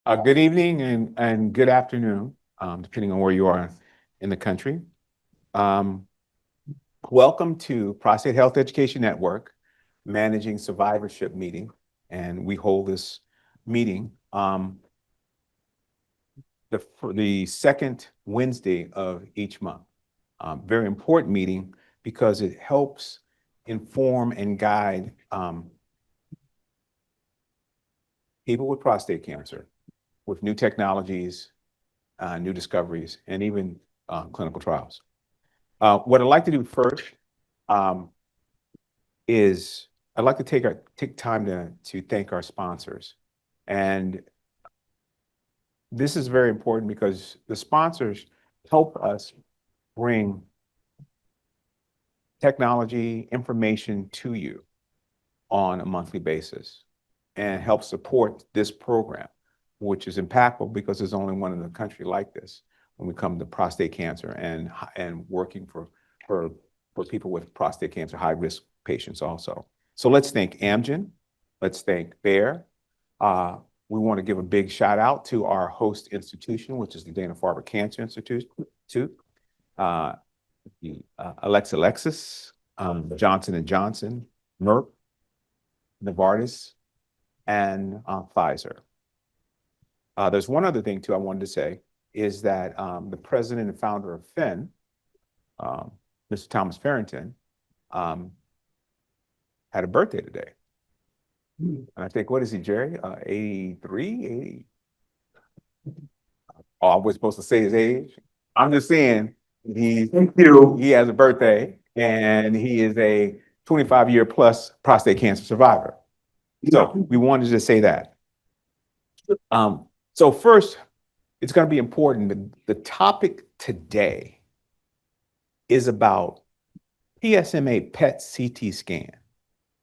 Good evening and good afternoon, depending on where you are in the country. Um, Welcome to Prostate Health Education Network, Managing Survivorship meeting. And we hold this meeting for the second Wednesday of each month. Very important meeting because it helps inform and guide people with prostate cancer with new technologies, new discoveries, and even clinical trials. What I'd like to do first is I'd like to take time to thank our sponsors. And this is very important because the sponsors help us bring technology information to you on a monthly basis and help support this program, which is impactful because there's only one in the country like this when we come to prostate cancer and working for people with prostate cancer, high risk patients also. So let's thank Amgen, let's thank Bayer. We want to give a big shout out to our host institution, which is the Dana-Farber Cancer Institute, Alexis, Johnson & Johnson, Merck, Novartis, and Pfizer. There's one other thing too I wanted to say is that the president and founder of PHEN, Mr. Thomas Farrington, had a birthday today. And I think, what is he, Jerry? 83, 80? Oh, I was supposed to say his age. I'm just saying he has a birthday and he is a 25-year plus prostate cancer survivor. So we wanted to say that. So first, it's going to be important. The topic today is about PSMA PET CT scan.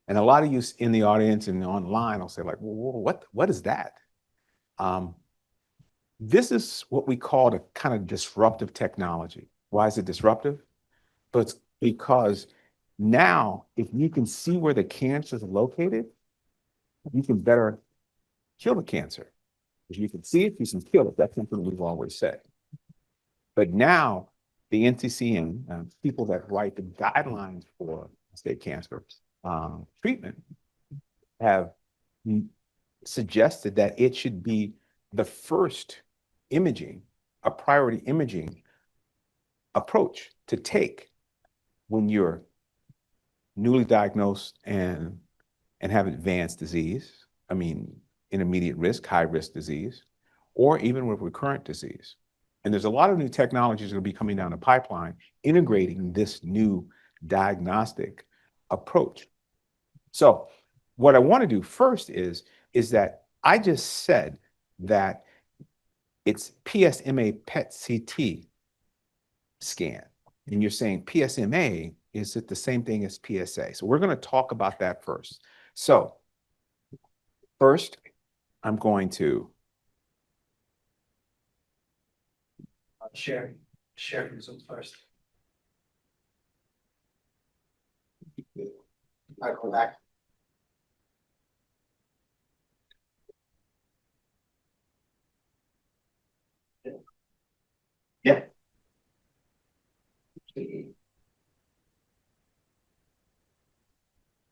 And a lot of you in the audience and online will say like, well, what is that? This is what we call a kind of disruptive technology. Why is it disruptive? But it's because now, if you can see where the cancer is located, you can better kill the cancer. If you can see it, you can kill it. That's something we've always said. But now, the NCCN, people that write the guidelines for prostate cancer treatment, have suggested that it should be the first imaging, a priority imaging approach to take when you're newly diagnosed and have advanced disease, I mean, intermediate risk, high risk disease, or even with recurrent disease. And there's a lot of new technologies that will be coming down the pipeline integrating this new diagnostic approach. So what I want to do first is that I just said that it's PSMA PET CT scan. And you're saying PSMA, is it the same thing as PSA? So we're going to talk about that first. So first, I'm going to share the Zoom first. I'll go back. Yeah.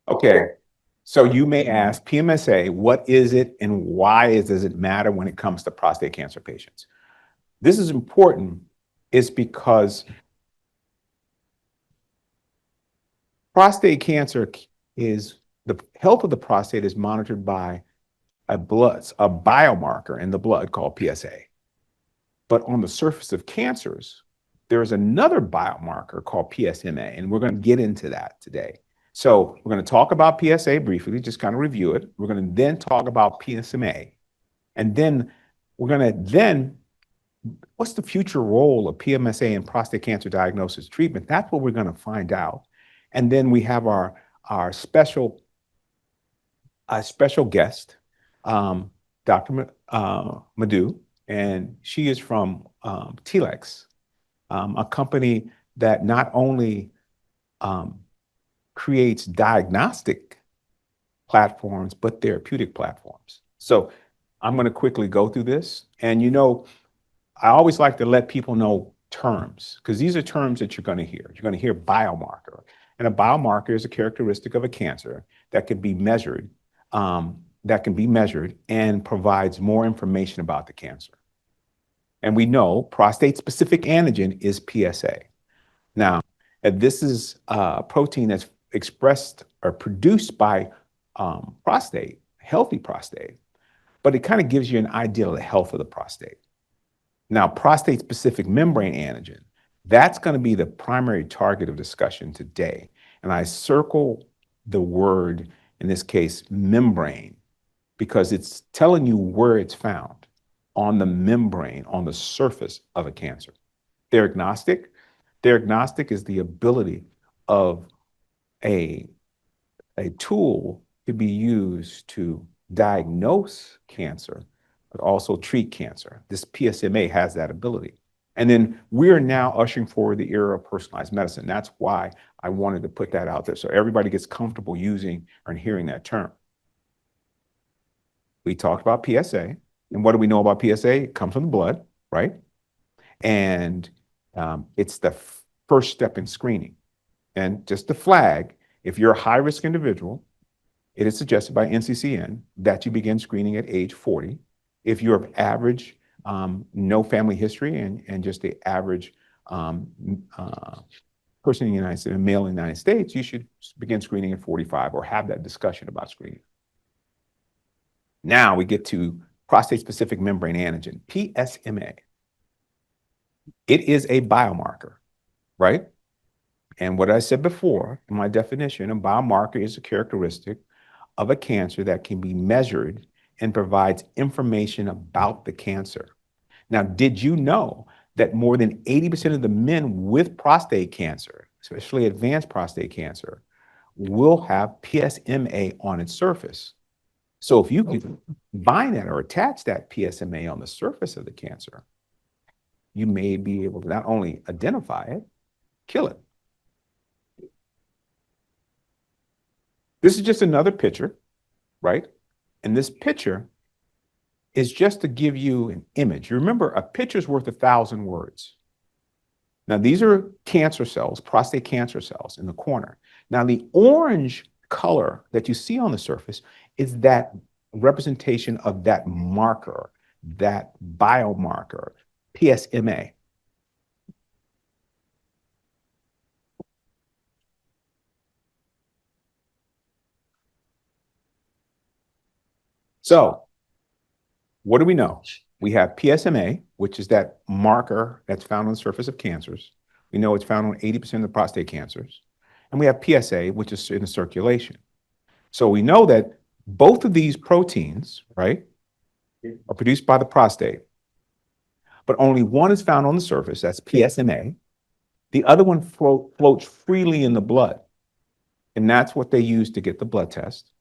Okay. So you may ask, PSMA, what is it and why does it matter when it comes to prostate cancer patients? This is important is because prostate cancer is, the health of the prostate is monitored by a biomarker in the blood called PSA. But on the surface of cancers, there's another biomarker called PSMA, and we're going to get into that today. So we're going to talk about PSA briefly, just kind of review it. We're going to then talk about PSMA. And then we're going to what's the future role of PSMA in prostate cancer diagnosis treatment? That's what we're going to find out. And then we have our special guest, Dr. Madhu, and she is from Telex, a company that not only creates diagnostic platforms, but therapeutic platforms. So I'm going to quickly go through this. And I always like to let people know terms, because these are terms that you're going to hear. You're going to hear biomarker. And a biomarker is a characteristic of a cancer that can be measured, and provides more information about the cancer. And we know prostate-specific antigen is PSA. Now, this is a protein that's expressed or produced by prostate, healthy prostate, but it kind of gives you an idea of the health of the prostate. Now, prostate-specific membrane antigen, that's going to be the primary target of discussion today. And I circle the word, in this case, membrane, because it's telling you where it's found on the membrane, on the surface of a cancer. Diagnostic is the ability of a tool to be used to diagnose cancer, but also treat cancer. This PSMA has that ability. And then we're now ushering forward the era of personalized medicine. That's why I wanted to put that out there so everybody gets comfortable using and hearing that term. We talked about PSA. And what do we know about PSA? It comes from the blood, right? And it's the first step in screening. And just to flag, if you're a high-risk individual, it is suggested by NCCN that you begin screening at age 40. If you're of average, no family history, and just the average person in the United States, a male in the United States, you should begin screening at 45 or have that discussion about screening. Now we get to prostate-specific membrane antigen, PSMA. It is a biomarker, right? And what I said before in my definition, a biomarker is a characteristic of a cancer that can be measured and provides information about the cancer. Now, did you know that more than 80% of the men with prostate cancer, especially advanced prostate cancer, will have PSMA on its surface? So if you can bind that or attach that PSMA on the surface of the cancer, you may be able to not only identify it, kill it. This is just another picture, right? And this picture is just to give you an image. You remember, a picture's worth 1,000 words. Now, these are cancer cells, prostate cancer cells in the corner. Now, the orange color that you see on the surface is that representation of that marker, that biomarker, PSMA. So, what do we know? We have PSMA, which is that marker that's found on the surface of cancers. We know it's found on 80% of the prostate cancers. And we have PSA, which is in the circulation. So we know that both of these proteins, right, are produced by the prostate, but only one is found on the surface, that's PSMA. The other one floats freely in the blood. And that's what they use to get the blood test.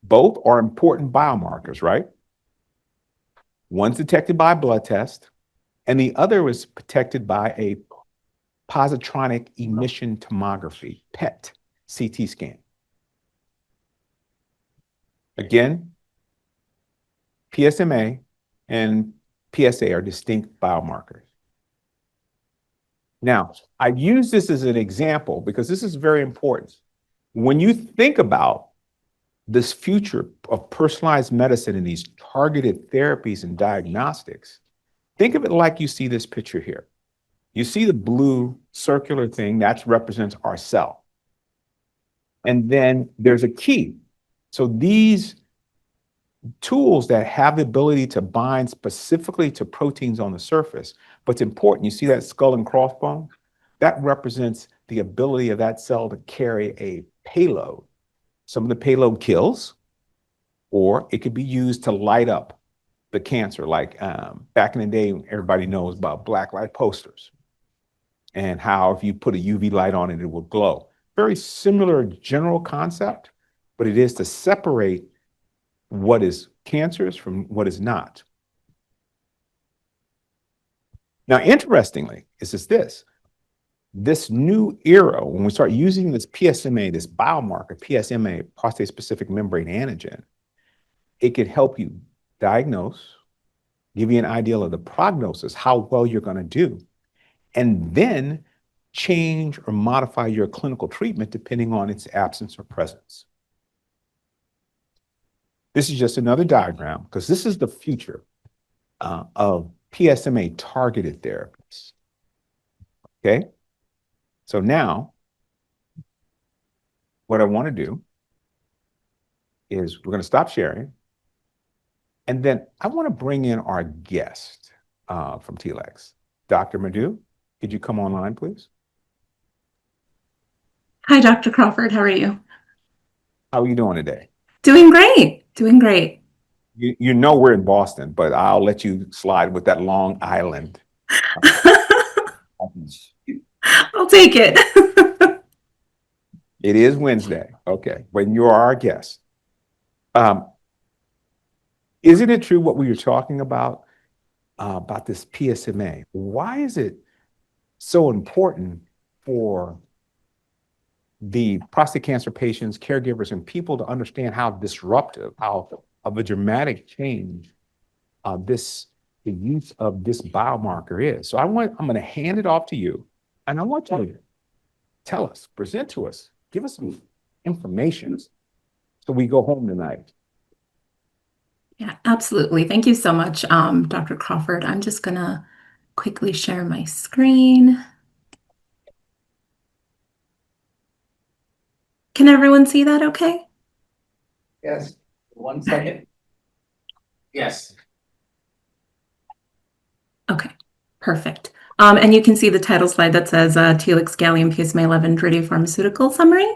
Both are important biomarkers, right? One's detected by a blood test, and the other is detected by a positronic emission tomography, PET, CT scan. Again, PSMA and PSA are distinct biomarkers. Now, I use this as an example because this is very important. When you think about this future of personalized medicine and these targeted therapies and diagnostics, think of it like you see this picture here. You see the blue circular thing, that represents our cell. And then there's a key. So these tools that have the ability to bind specifically to proteins on the surface, but it's important, you see that skull and crossbone? That represents the ability of that cell to carry a payload. Some of the payload kills, or it could be used to light up the cancer. Like back in the day, everybody knows about black light posters and how if you put a UV light on it, it will glow. Very similar general concept, but it is to separate what is cancerous from what is not. Now, interestingly, is this new era, when we start using this PSMA, this biomarker, PSMA, prostate-specific membrane antigen, it can help you diagnose, give you an idea of the prognosis, how well you're going to do, and then change or modify your clinical treatment depending on its absence or presence. This is just another diagram because this is the future of PSMA targeted therapies. Okay, so now what I want to do is we're going to stop sharing, and then I want to bring in our guest from TLEX, Dr. Madhu. Could you come online, please? Hi, Dr. Crawford. How are you? How are you doing today? Doing great. Doing great. You know we're in Boston, but I'll let you slide with that Long Island. I'll take it. It is Wednesday. Okay, when you are our guest. Isn't it true what we were talking about this PSMA? Why is it so important for the prostate cancer patients, caregivers, and people to understand how disruptive, how of a dramatic change the use of this biomarker is? So I'm going to hand it off to you, and I want you to tell us, present to us, give us some information so we go home tonight. Yeah, absolutely. Thank you so much, Dr. Crawford. I'm just going to quickly share my screen. Can everyone see that okay? Yes, 1 second. Yes. Okay, perfect. And you can see the title slide that says Telix Gallium PSMA 11 radiopharmaceutical summary.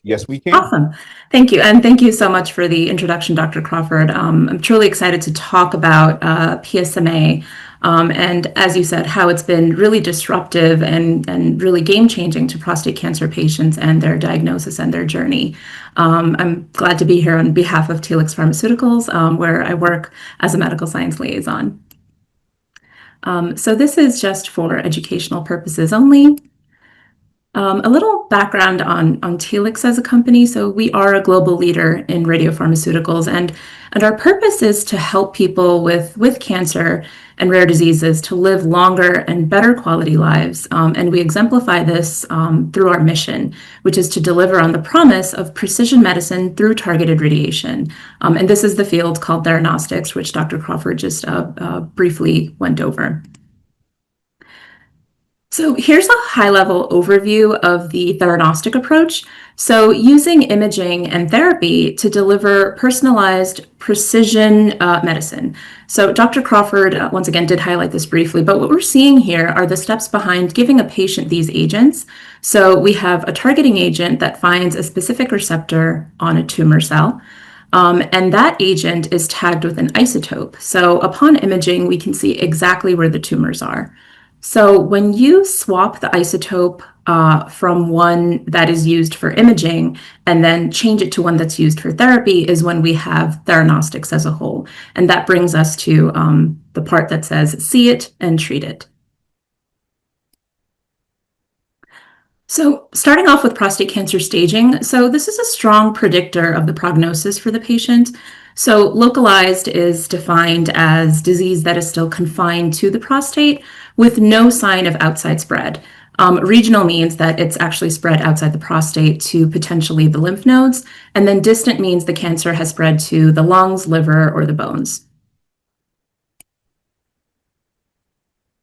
Yes, we can. Awesome. Thank you. And thank you so much for the introduction, Dr. Crawford. I'm truly excited to talk about PSMA. And as you said, how it's been really disruptive and really game-changing to prostate cancer patients and their diagnosis and their journey. I'm glad to be here on behalf of Telix Pharmaceuticals, where I work as a medical science liaison. So this is just for educational purposes only. A little background on Telix as a company. So we are a global leader in radiopharmaceuticals, and our purpose is to help people with cancer and rare diseases to live longer and better quality lives. And we exemplify this through our mission, which is to deliver on the promise of precision medicine through targeted radiation. And this is the field called theranostics, which Dr. Crawford just briefly went over. So here's a high-level overview of the theranostic approach. So using imaging and therapy to deliver personalized precision medicine. So Dr. Crawford, once again, did highlight this briefly, but what we're seeing here are the steps behind giving a patient these agents. So we have a targeting agent that finds a specific receptor on a tumor cell. And that agent is tagged with an isotope. So upon imaging, we can see exactly where the tumors are. So when you swap the isotope from one that is used for imaging and then change it to one that's used for therapy is when we have theranostics as a whole. And that brings us to the part that says see it and treat it. So starting off with prostate cancer staging, so this is a strong predictor of the prognosis for the patient. So localized is defined as disease that is still confined to the prostate with no sign of outside spread. Regional means that it's actually spread outside the prostate to potentially the lymph nodes, and then distant means the cancer has spread to the lungs, liver, or the bones.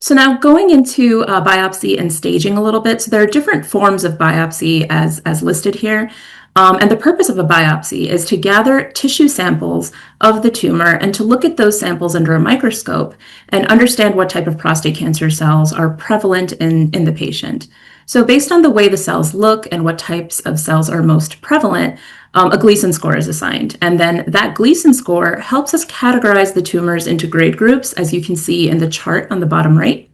So now going into biopsy and staging a little bit. So there are different forms of biopsy as listed here. And the purpose of a biopsy is to gather tissue samples of the tumor and to look at those samples under a microscope and understand what type of prostate cancer cells are prevalent in the patient. So based on the way the cells look and what types of cells are most prevalent, a Gleason score is assigned. And then that Gleason score helps us categorize the tumors into grade groups, as you can see in the chart on the bottom right.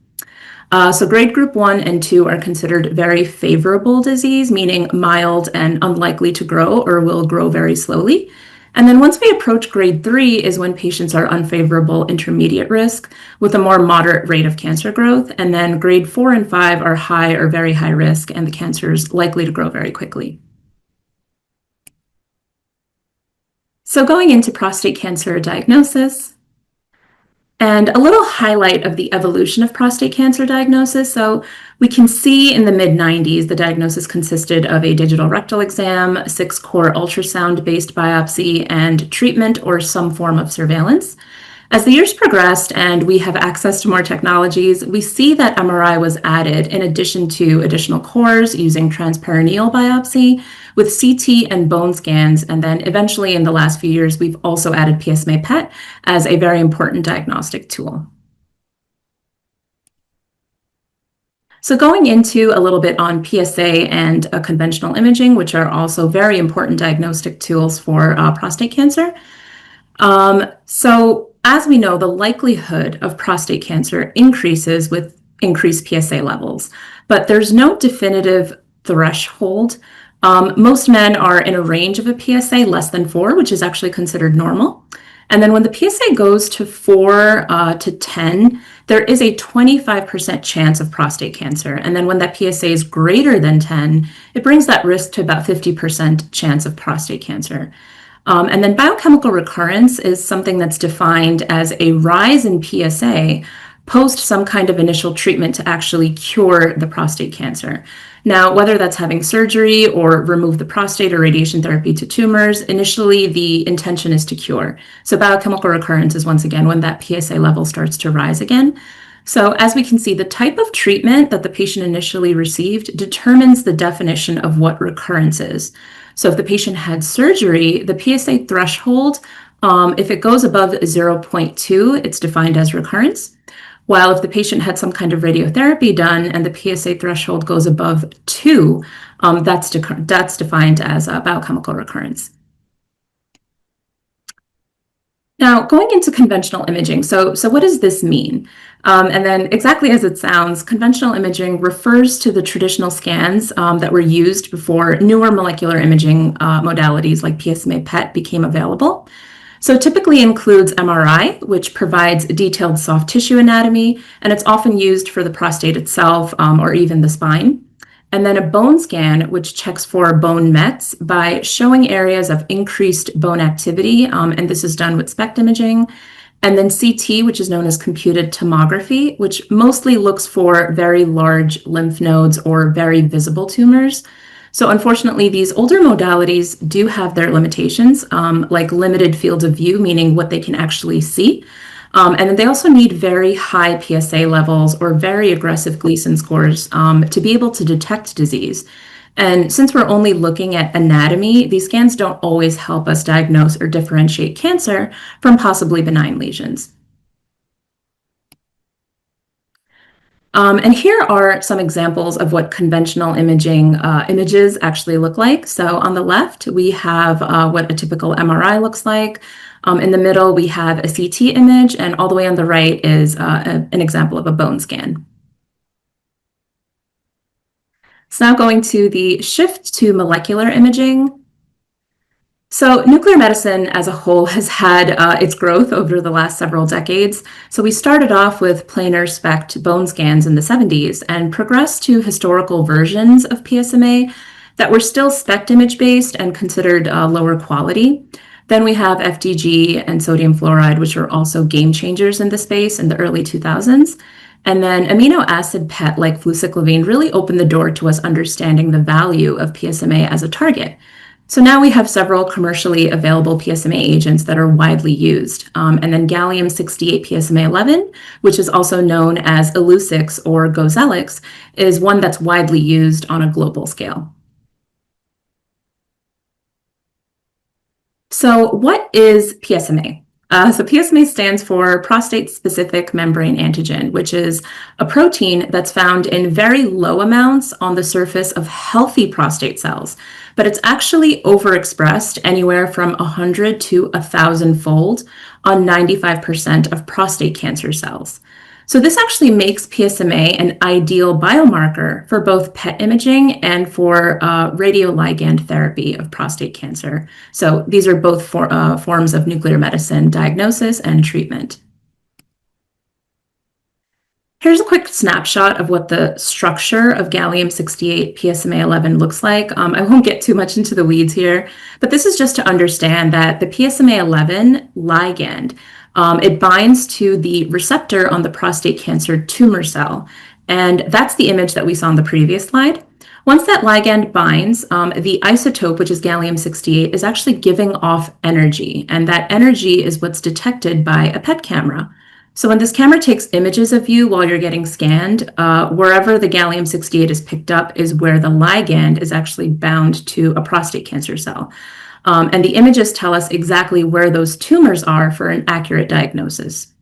So grade group 1 and 2 are considered very favorable disease, meaning mild and unlikely to grow or will grow very slowly. And then once we approach grade 3 is when patients are unfavorable intermediate risk with a more moderate rate of cancer growth. And then grade 4 and 5 are high or very high risk, and the cancer is likely to grow very quickly. So going into prostate cancer diagnosis, and a little highlight of the evolution of prostate cancer diagnosis. So we can see in the mid-90s, the diagnosis consisted of a digital rectal exam, a 6-core ultrasound-based biopsy, and treatment or some form of surveillance. As the years progressed and we have access to more technologies, we see that MRI was added in addition to additional cores using transperineal biopsy with CT and bone scans. And then eventually in the last few years, we've also added PSMA PET as a very important diagnostic tool. So going into a little bit on PSA and conventional imaging, which are also very important diagnostic tools for prostate cancer. So as we know, the likelihood of prostate cancer increases with increased PSA levels, but there's no definitive threshold. Most men are in a range of a PSA less than 4, which is actually considered normal. And then when the PSA goes to 4 to 10, there is a 25% chance of prostate cancer. And then when that PSA is greater than 10, it brings that risk to about 50% chance of prostate cancer. And then biochemical recurrence is something that's defined as a rise in PSA post some kind of initial treatment to actually cure the prostate cancer. Now, whether that's having surgery or remove the prostate or radiation therapy to tumors, initially the intention is to cure. So biochemical recurrence is once again when that PSA level starts to rise again. So as we can see, the type of treatment that the patient initially received determines the definition of what recurrence is. So if the patient had surgery, the PSA threshold, if it goes above 0.2, it's defined as recurrence. While if the patient had some kind of radiotherapy done and the PSA threshold goes above 2, that's defined as biochemical recurrence. Now, going into conventional imaging, so what does this mean? And then exactly as it sounds, conventional imaging refers to the traditional scans that were used before newer molecular imaging modalities like PSMA PET became available. So it typically includes MRI, which provides detailed soft tissue anatomy, and it's often used for the prostate itself or even the spine. And then a bone scan, which checks for bone mets by showing areas of increased bone activity, and this is done with SPECT imaging. And then CT, which is known as computed tomography, which mostly looks for very large lymph nodes or very visible tumors. So unfortunately, these older modalities do have their limitations, like limited fields of view, meaning what they can actually see. And then they also need very high PSA levels or very aggressive Gleason scores to be able to detect disease. And since we're only looking at anatomy, these scans don't always help us diagnose or differentiate cancer from possibly benign lesions. And here are some examples of what conventional imaging images actually look like. So on the left, we have what a typical MRI looks like. In the middle, we have a CT image, and all the way on the right is an example of a bone scan. So now going to the shift to molecular imaging. So nuclear medicine as a whole has had its growth over the last several decades. So we started off with planar SPECT bone scans in the 70s and progressed to historical versions of PSMA that were still SPECT image based and considered lower quality. Then we have FDG and sodium fluoride, which are also game changers in the space in the early 2000s. And then amino acid PET like fluciclovine really opened the door to us understanding the value of PSMA as a target. So now we have several commercially available PSMA agents that are widely used. And then gallium-68 PSMA-11, which is also known as Illuccix or Gozellix, is one that's widely used on a global scale. So what is PSMA? So PSMA stands for prostate-specific membrane antigen, which is a protein that's found in very low amounts on the surface of healthy prostate cells, but it's actually overexpressed anywhere from 100 to 1,000-fold on 95% of prostate cancer cells. So this actually makes PSMA an ideal biomarker for both PET imaging and for radioligand therapy of prostate cancer. So these are both forms of nuclear medicine diagnosis and treatment. Here's a quick snapshot of what the structure of gallium-68 PSMA-11 looks like. I won't get too much into the weeds here, but this is just to understand that the PSMA-11 ligand, it binds to the receptor on the prostate cancer tumor cell. And that's the image that we saw on the previous slide. Once that ligand binds, the isotope, which is gallium-68, is actually giving off energy. And that energy is what's detected by a PET camera. So when this camera takes images of you while you're getting scanned, wherever the gallium-68 is picked up is where the ligand is actually bound to a prostate cancer cell. And the images tell us exactly where those tumors are for an accurate diagnosis.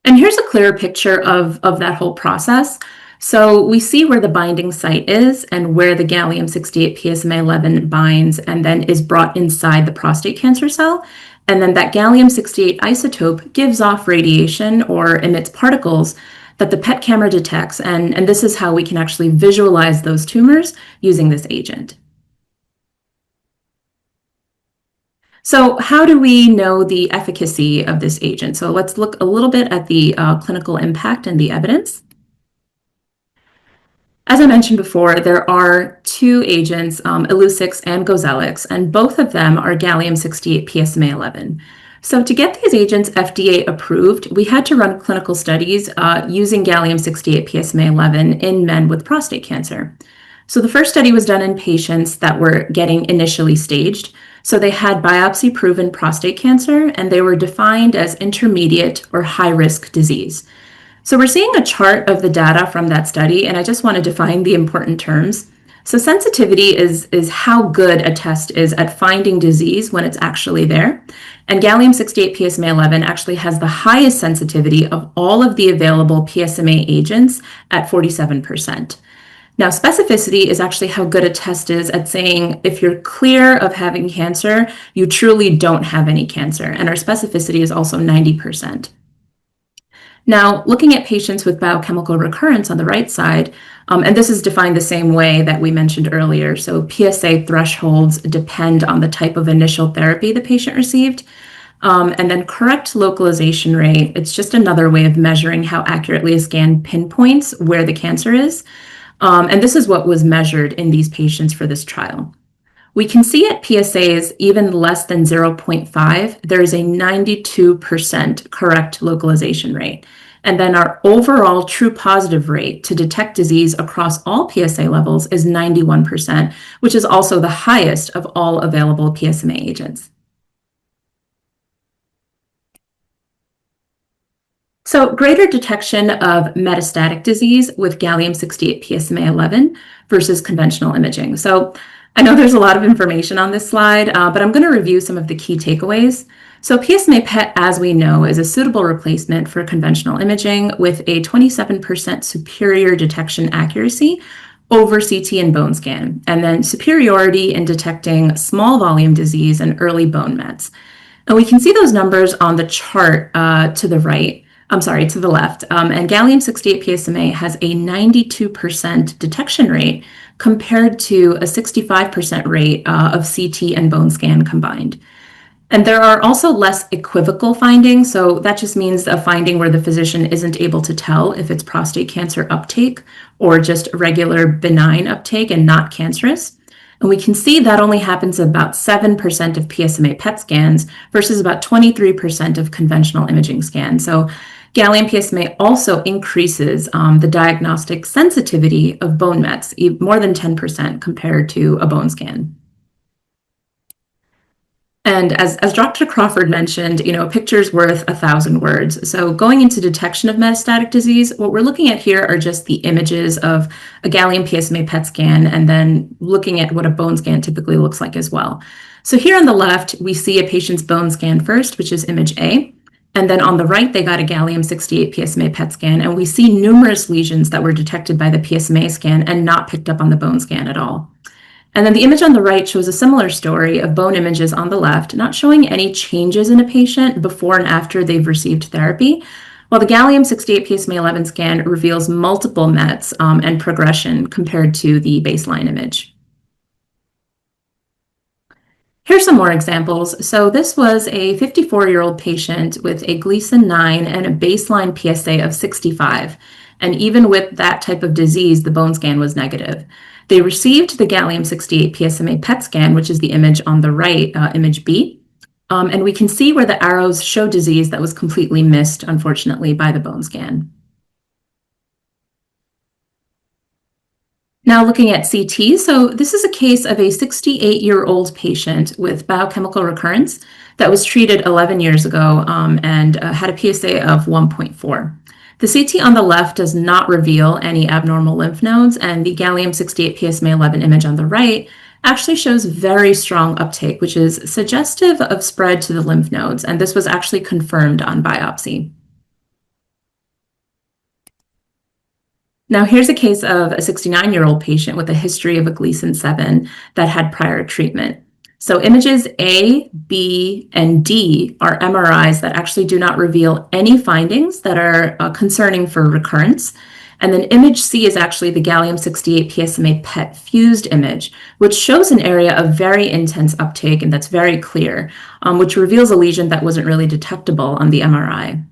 And here's a clearer picture of that whole process. So we see where the binding site is and where the gallium-68 PSMA-11 binds and then is brought inside the prostate cancer cell. And then that gallium-68 isotope gives off radiation or emits particles that the PET camera detects. And this is how we can actually visualize those tumors using this agent. So how do we know the efficacy of this agent? So let's look a little bit at the clinical impact and the evidence. As I mentioned before, there are two agents, Illuccix and Gozellix, and both of them are gallium-68 PSMA-11. So to get these agents FDA approved, we had to run clinical studies using gallium-68 PSMA-11 in men with prostate cancer. So the first study was done in patients that were getting initially staged. So they had biopsy-proven prostate cancer, and they were defined as intermediate or high-risk disease. So we're seeing a chart of the data from that study, and I just want to define the important terms. So sensitivity is how good a test is at finding disease when it's actually there. And gallium-68 PSMA-11 actually has the highest sensitivity of all of the available PSMA agents at 47%. Now, specificity is actually how good a test is at saying if you're clear of having cancer, you truly don't have any cancer. And our specificity is also 90%. Now, looking at patients with biochemical recurrence on the right side, and this is defined the same way that we mentioned earlier. So PSA thresholds depend on the type of initial therapy the patient received. And then correct localization rate, it's just another way of measuring how accurately a scan pinpoints where the cancer is. And this is what was measured in these patients for this trial. We can see at PSAs even less than 0.5, there is a 92% correct localization rate. And then our overall true positive rate to detect disease across all PSA levels is 91%, which is also the highest of all available PSMA agents. So greater detection of metastatic disease with gallium-68 PSMA-11 versus conventional imaging. So I know there's a lot of information on this slide, but I'm going to review some of the key takeaways. So PSMA PET, as we know, is a suitable replacement for conventional imaging with a 27% superior detection accuracy over CT and bone scan, and then superiority in detecting small volume disease and early bone mets. And we can see those numbers on the chart to the right. To the left. And gallium-68 PSMA has a 92% detection rate compared to a 65% rate of CT and bone scan combined. And there are also less equivocal findings. So that just means a finding where the physician isn't able to tell if it's prostate cancer uptake or just regular benign uptake and not cancerous. And we can see that only happens about 7% of PSMA PET scans versus about 23% of conventional imaging scans. So gallium PSMA also increases the diagnostic sensitivity of bone mets, more than 10% compared to a bone scan. And as Dr. Crawford mentioned, a picture's worth 1,000 words. So going into detection of metastatic disease, what we're looking at here are just the images of a gallium PSMA PET scan and then looking at what a bone scan typically looks like as well. So here on the left, we see a patient's bone scan first, which is image A. And then on the right, they got a gallium-68 PSMA PET scan, and we see numerous lesions that were detected by the PSMA scan and not picked up on the bone scan at all. And then the image on the right shows a similar story of bone images on the left, not showing any changes in a patient before and after they've received therapy, while the gallium-68 PSMA-11 scan reveals multiple mets and progression compared to the baseline image. Here's some more examples. So this was a 54-year-old patient with a Gleason 9 and a baseline PSA of 65. And even with that type of disease, the bone scan was negative. They received the gallium-68 PSMA PET scan, which is the image on the right, image B. And we can see where the arrows show disease that was completely missed, unfortunately, by the bone scan. Now looking at CT, so this is a case of a 68-year-old patient with biochemical recurrence that was treated 11 years ago and had a PSA of 1.4. The CT on the left does not reveal any abnormal lymph nodes, and the gallium-68 PSMA-11 image on the right actually shows very strong uptake, which is suggestive of spread to the lymph nodes, and this was actually confirmed on biopsy. Now, here's a case of a 69-year-old patient with a history of a Gleason 7 that had prior treatment. So images A, B, and D are MRIs that actually do not reveal any findings that are concerning for recurrence. And then image C is actually the gallium-68 PSMA PET fused image, which shows an area of very intense uptake, and that's very clear, which reveals a lesion that wasn't really detectable on the MRI.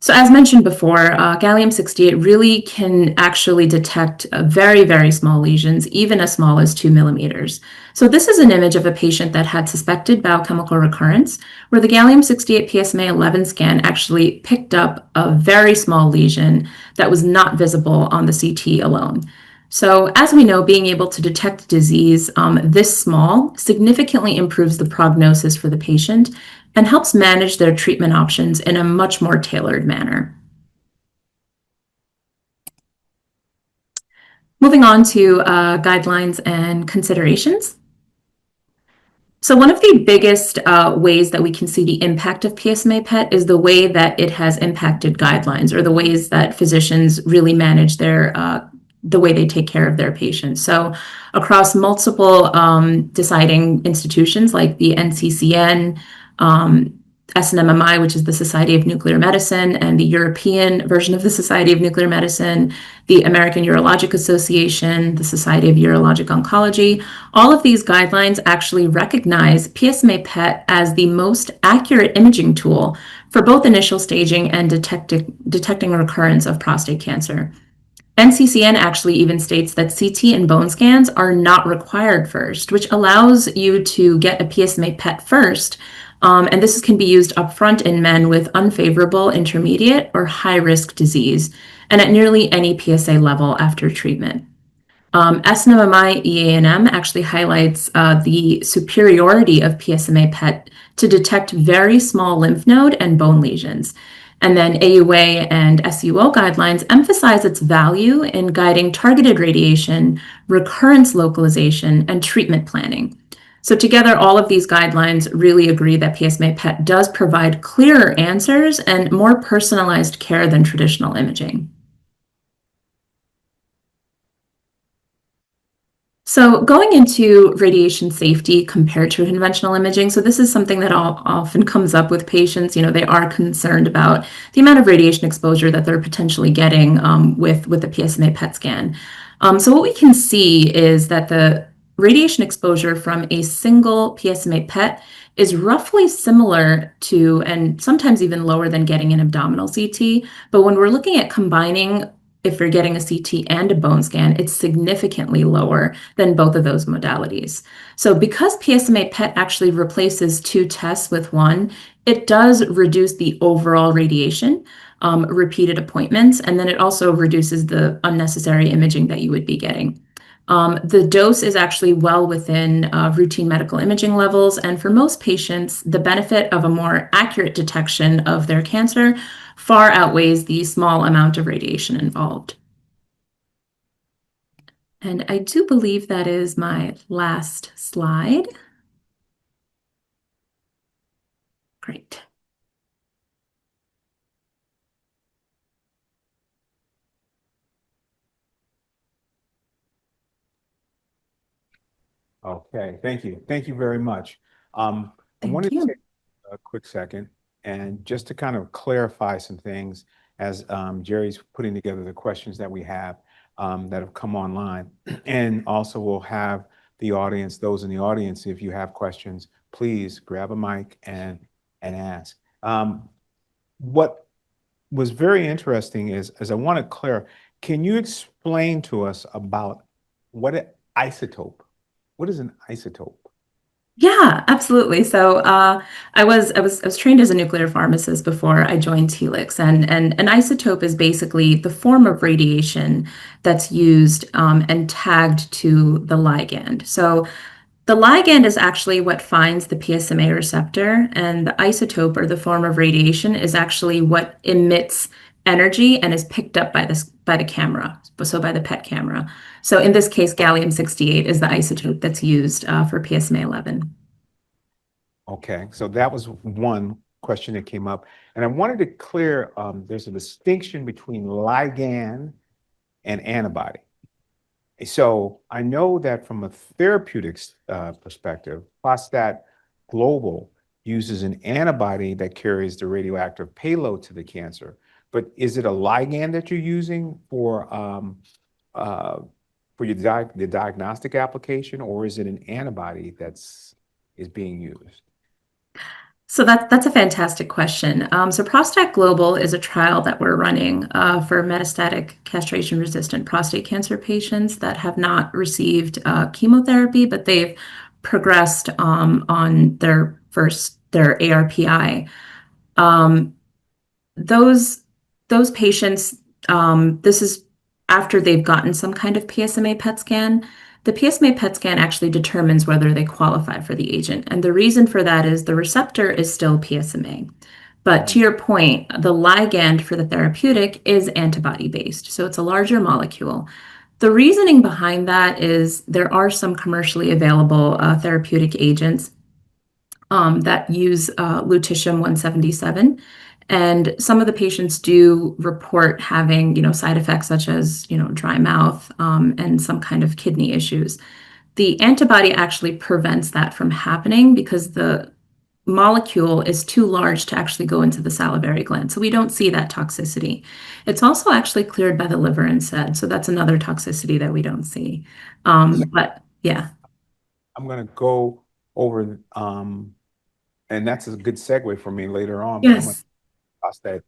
So as mentioned before, gallium-68 really can actually detect very, very small lesions, even as small as 2 millimeters. So this is an image of a patient that had suspected biochemical recurrence, where the gallium-68 PSMA-11 scan actually picked up a very small lesion that was not visible on the CT alone. So as we know, being able to detect disease this small significantly improves the prognosis for the patient and helps manage their treatment options in a much more tailored manner. Moving on to guidelines and considerations. So one of the biggest ways that we can see the impact of PSMA PET is the way that it has impacted guidelines, or the ways that physicians really manage the way they take care of their patients. So across multiple deciding institutions like the NCCN, SNMMI, which is the Society of Nuclear Medicine, and the European version of the Society of Nuclear Medicine, the American Urologic Association, the Society of Urologic Oncology, all of these guidelines actually recognize PSMA PET as the most accurate imaging tool for both initial staging and detecting recurrence of prostate cancer. NCCN actually even states that CT and bone scans are not required first, which allows you to get a PSMA PET first. And this can be used upfront in men with unfavorable, intermediate, or high-risk disease, and at nearly any PSA level after treatment. SNMMI EANM actually highlights the superiority of PSMA PET to detect very small lymph node and bone lesions. And then AUA and SUO guidelines emphasize its value in guiding targeted radiation, recurrence localization, and treatment planning. So together, all of these guidelines really agree that PSMA PET does provide clearer answers and more personalized care than traditional imaging. So going into radiation safety compared to conventional imaging, so this is something that often comes up with patients. You know, they are concerned about the amount of radiation exposure that they're potentially getting with the PSMA PET scan. So what we can see is that the radiation exposure from a single PSMA PET is roughly similar to, and sometimes even lower than, getting an abdominal CT. But when we're looking at combining, if you're getting a CT and a bone scan, it's significantly lower than both of those modalities. So because PSMA PET actually replaces two tests with one, it does reduce the overall radiation, repeated appointments, and then it also reduces the unnecessary imaging that you would be getting. The dose is actually well within routine medical imaging levels, and for most patients, the benefit of a more accurate detection of their cancer far outweighs the small amount of radiation involved. And I do believe that is my last slide. Great. Okay, thank you. Thank you very much. I Thank wanted you. to take a quick second and just to kind of clarify some things as Jerry's putting together the questions that we have that have come online. And also we'll have the audience, those in the audience, if you have questions, please grab a mic and ask. What was very interesting is I want to clear, can you explain to us about what an isotope? What is an isotope? Yeah, absolutely. So I was trained as a nuclear pharmacist before I joined Helix, and an isotope is basically the form of radiation that's used and tagged to the ligand. So the ligand is actually what finds the PSMA receptor, and the isotope, or the form of radiation, is actually what emits energy and is picked up by the camera, so by the PET camera. So in this case, gallium-68 is the isotope that's used for PSMA 11. Okay, so that was one question that came up. And I wanted to clear, there's a distinction between ligand and antibody. So I know that from a therapeutics perspective, Prostate Global uses an antibody that carries the radioactive payload to the cancer. But is it a ligand that you're using for the diagnostic application, or is it an antibody is being used? So that's a fantastic question. So Prostate Global is a trial that we're running for metastatic castration-resistant prostate cancer patients that have not received chemotherapy, but they've progressed on their ARPI. Those patients, this is after they've gotten some kind of PSMA PET scan. The PSMA PET scan actually determines whether they qualify for the agent. And the reason for that is the receptor is still PSMA. But to your point, the ligand for the therapeutic is antibody-based. So it's a larger molecule. The reasoning behind that is there are some commercially available therapeutic agents that use lutetium-177. And some of the patients do report having, side effects such as, dry mouth and some kind of kidney issues. The antibody actually prevents that from happening because the molecule is too large to actually go into the salivary gland. So we don't see that toxicity. It's also actually cleared by the liver instead. So that's another toxicity that we don't see. But yeah. I'm going to go over, and that's a good segue for me later on, but I'm going to Yes, Prostate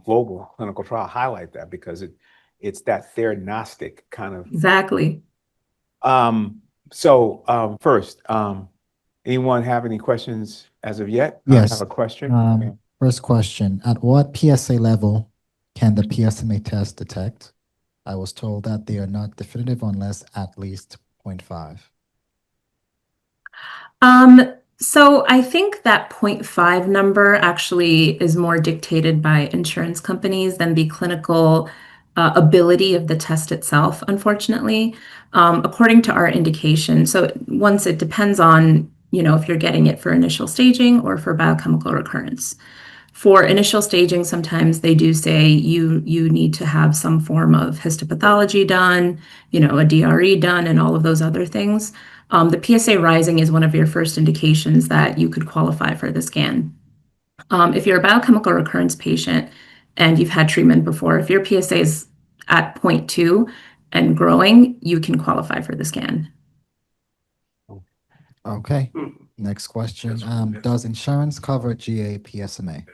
Global clinical trial highlight that because it's that theranostic kind of. exactly. First, anyone have any questions as of yet? I Yes. have a question. First question, at what PSA level can the PSMA test detect? I was told that they are not definitive unless at least 0.5. So I think that 0.5 number actually is more dictated by insurance companies than the clinical ability of the test itself, unfortunately. According to our indication, so once it depends on, if you're getting it for initial staging or for biochemical recurrence. For initial staging, sometimes they do say you need to have some form of histopathology done, a DRE done, and all of those other things. The PSA rising is one of your first indications that you could qualify for the scan. If you're a biochemical recurrence patient and you've had treatment before, if your PSA is at 0.2 and growing, you can qualify for the scan. Okay. Next question. Does insurance cover GA PSMA?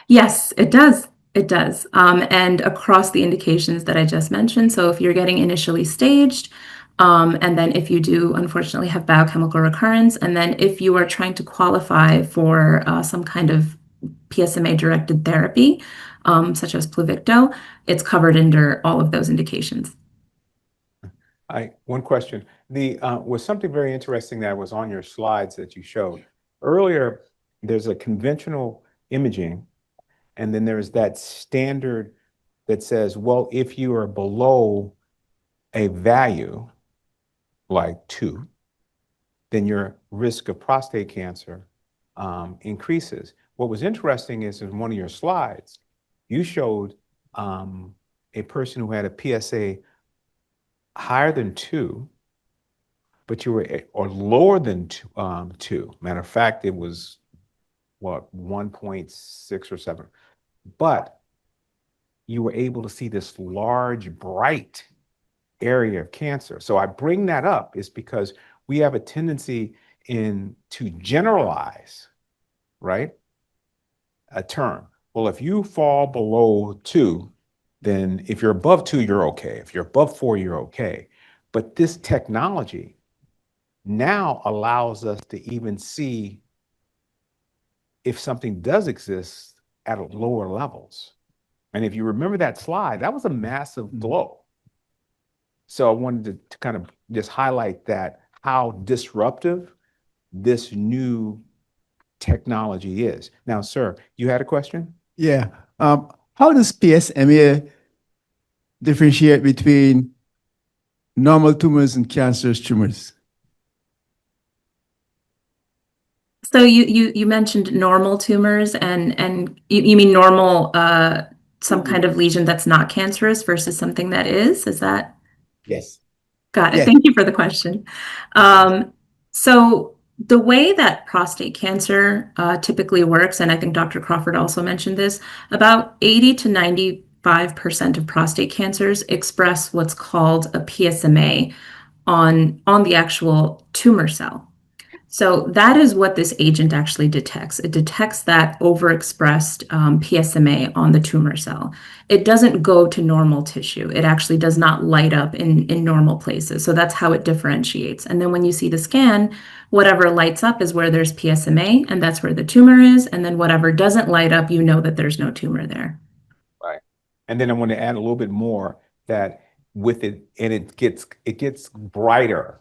Yes, it does. It does. And across the indications that I just mentioned. So if you're getting initially staged, and then if you do unfortunately have biochemical recurrence, and then if you are trying to qualify for some kind of PSMA-directed therapy, such as Pluvicto, it's covered under all of those indications. One question. Was something very interesting that was on your slides that you showed earlier. There's a conventional imaging, and then there's that standard that says, well, if you are below a value like 2, then your risk of prostate cancer increases. What was interesting is in one of your slides, you showed a person who had a PSA higher than 2, but or lower than 2. Matter of fact, it was what, 1.6 or 7. But you were able to see this large, bright area of cancer. So I bring that up is because we have a tendency to generalize, right? A term. Well, if you fall below 2, then if you're above 2, you're okay. If you're above 4, you're okay. But this technology now allows us to even see if something does exist at lower levels. And if you remember that slide, that was a massive blow. So I wanted to kind of just highlight that, how disruptive this new technology is. Now, sir, you had a question? Yeah. How does PSMA differentiate between normal tumors and cancerous tumors? So you mentioned normal tumors, and you mean normal some kind of lesion that's not cancerous versus something that is? Is that? Yes. Got it. Yes. Thank you for the question. So the way that prostate cancer typically works, and I think Dr. Crawford also mentioned this, about 80 to 95% of prostate cancers express what's called a PSMA on the actual tumor cell. So that is what this agent actually detects. It detects that overexpressed PSMA on the tumor cell. It doesn't go to normal tissue. It actually does not light up in normal places. So that's how it differentiates. And then when you see the scan, whatever lights up is where there's PSMA, and that's where the tumor is. And then whatever doesn't light up, you know that there's no tumor there. Right. And then I want to add a little bit more that with it, and it gets brighter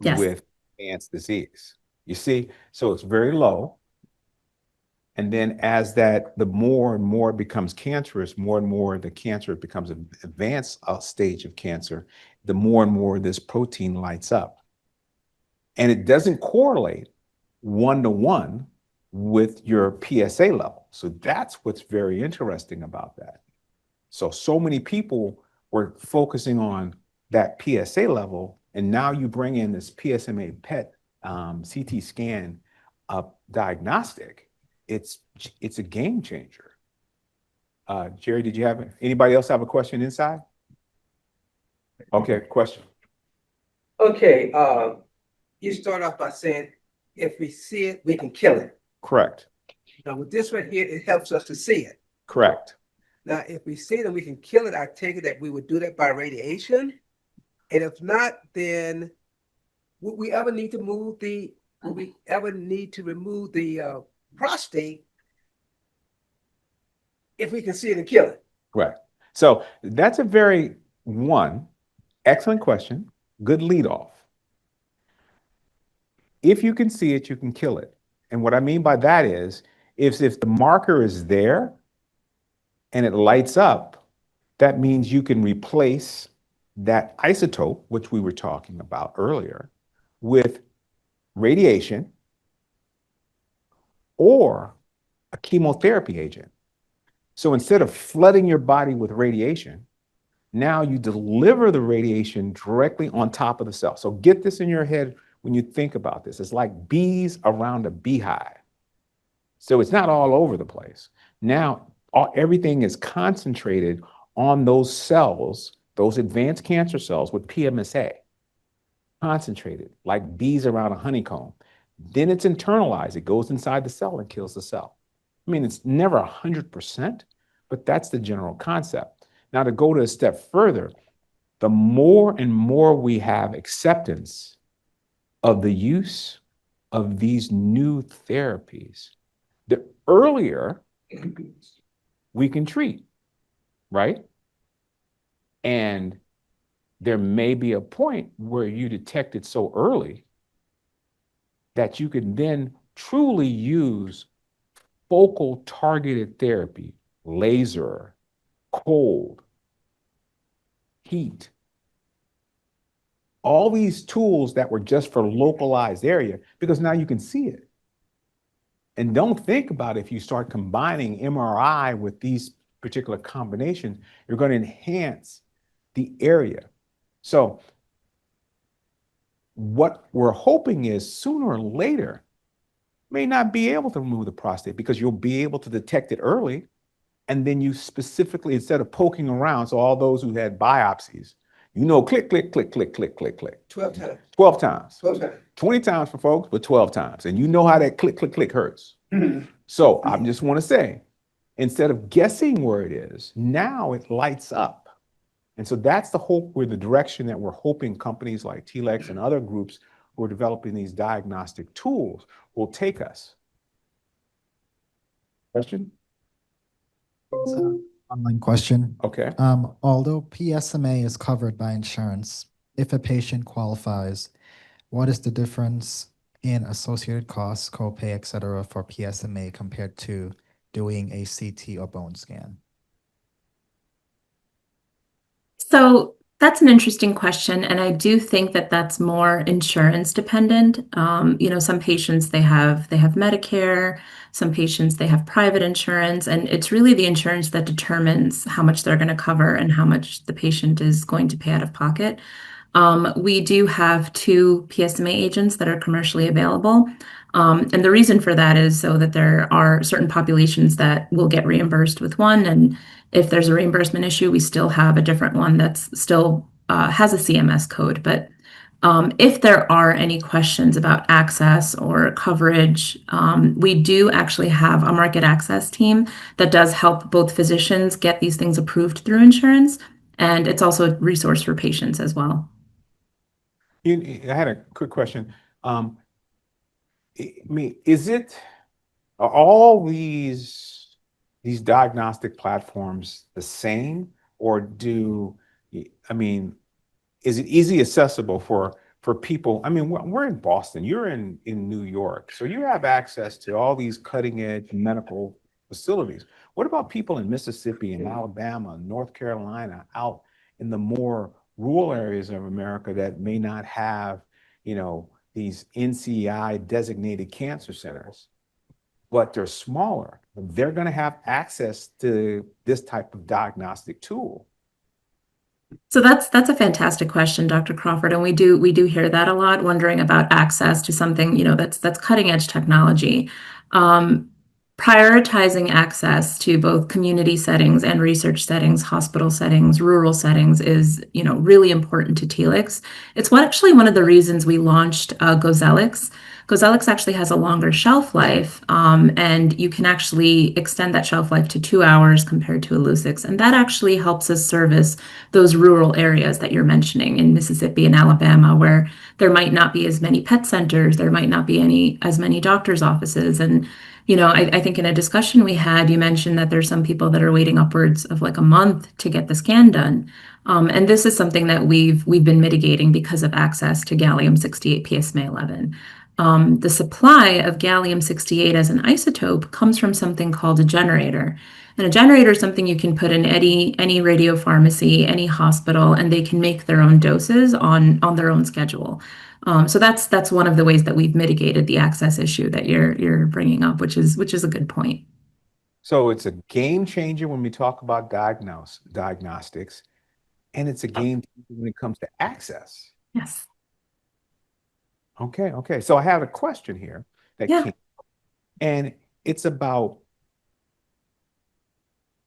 Yes. with advanced disease. You see, so it's very low. And then as the more and more it becomes cancerous, more and more the cancer becomes an advanced stage of cancer, the more and more this protein lights up. And it doesn't correlate 1-to-1 with your PSA level. So that's what's very interesting about that. So many people were focusing on that PSA level, and now you bring in this PSMA PET CT scan diagnostic. It's a game changer. Jerry, did you have anybody else have a question inside? Okay, question. Okay, you start off by saying, if we see it, we can kill it. Correct. Now with this right here, it helps us to see it. Correct. Now, if we see that we can kill it, I take it that we would do that by radiation. And if not, then would we ever need to remove the prostate if we can see it and kill it? Correct. So that's a very excellent question. Good lead off. If you can see it, you can kill it. And what I mean by that is, if the marker is there and it lights up, that means you can replace that isotope, which we were talking about earlier, with radiation or a chemotherapy agent. So instead of flooding your body with radiation, now you deliver the radiation directly on top of the cell. So get this in your head when you think about this. It's like bees around a beehive. So it's not all over the place. Now, everything is concentrated on those cells, those advanced cancer cells with PSMA, concentrated like bees around a honeycomb. Then it's internalized. It goes inside the cell and kills the cell. I mean, it's never 100%, but that's the general concept. Now, to go to a step further, the more and more we have acceptance of the use of these new therapies, the earlier we can treat, right? And there may be a point where you detect it so early that you can then truly use focal targeted therapy, laser, cold, heat, all these tools that were just for localized area, because now you can see it. And don't think about if you start combining MRI with these particular combinations, you're going to enhance the area. So what we're hoping is sooner or later, may not be able to remove the prostate because you'll be able to detect it early. And then you specifically, instead of poking around, so all those who had biopsies You know, click, click, click, click, click, click, click. 12 times. 12 times. 12 times. 20 times for folks, but 12 times. And you know how that click, click, click hurts. So I just want to say, instead of guessing where it is, now it lights up. And so that's the hope, where the direction that we're hoping companies like TLEX and other groups who are developing these diagnostic tools will take us. Question? Online question. Okay. Although PSMA is covered by insurance, if a patient qualifies, what is the difference in associated costs, copay, et cetera, for PSMA compared to doing a CT or bone scan? So that's an interesting question, and I do think that that's more insurance dependent. Some patients they have Medicare, some patients they have private insurance, and it's really the insurance that determines how much they're going to cover and how much the patient is going to pay out of pocket. We do have 2 PSMA agents that are commercially available. And the reason for that is so that there are certain populations that will get reimbursed with one. And if there's a reimbursement issue, we still have a different one that's still has a CMS code. But if there are any questions about access or coverage, we do actually have a market access team that does help both physicians get these things approved through insurance. And it's also a resource for patients as well. I had a quick question. I mean, are all these diagnostic platforms the same, or is it easy accessible for people? I mean, we're in Boston, you're in New York, so you have access to all these cutting edge medical facilities. What about people in Mississippi and Alabama, North Carolina, out in the more rural areas of America that may not have, these NCI designated cancer centers, but they're smaller? They're going to have access to this type of diagnostic tool. So that's a fantastic question, Dr. Crawford, and we do hear that a lot, wondering about access to something that's cutting edge technology. Prioritizing access to both community settings and research settings, hospital settings, rural settings is really important to TLEX. It's actually one of the reasons we launched Gozellix. Gozellix actually has a longer shelf life, and you can actually extend that shelf life to 2 hours compared to Illuccix, and that actually helps us service those rural areas that you're mentioning in Mississippi and Alabama, where there might not be as many PET centers, there might not be as many doctors' offices. And I think in a discussion we had, you mentioned that there's some people that are waiting upwards of like a month to get the scan done. And this is something that we've been mitigating because of access to gallium-68 PSMA-11. The supply of gallium-68 as an isotope comes from something called a generator. And a generator is something you can put in any radio pharmacy, any hospital, and they can make their own doses on their own schedule. So that's one of the ways that we've mitigated the access issue that you're bringing up, which is a good point. So it's a game changer when we talk about diagnostics, and it's a game changer when it comes to access. Yes. Okay. So I have a question here that came, and it's about,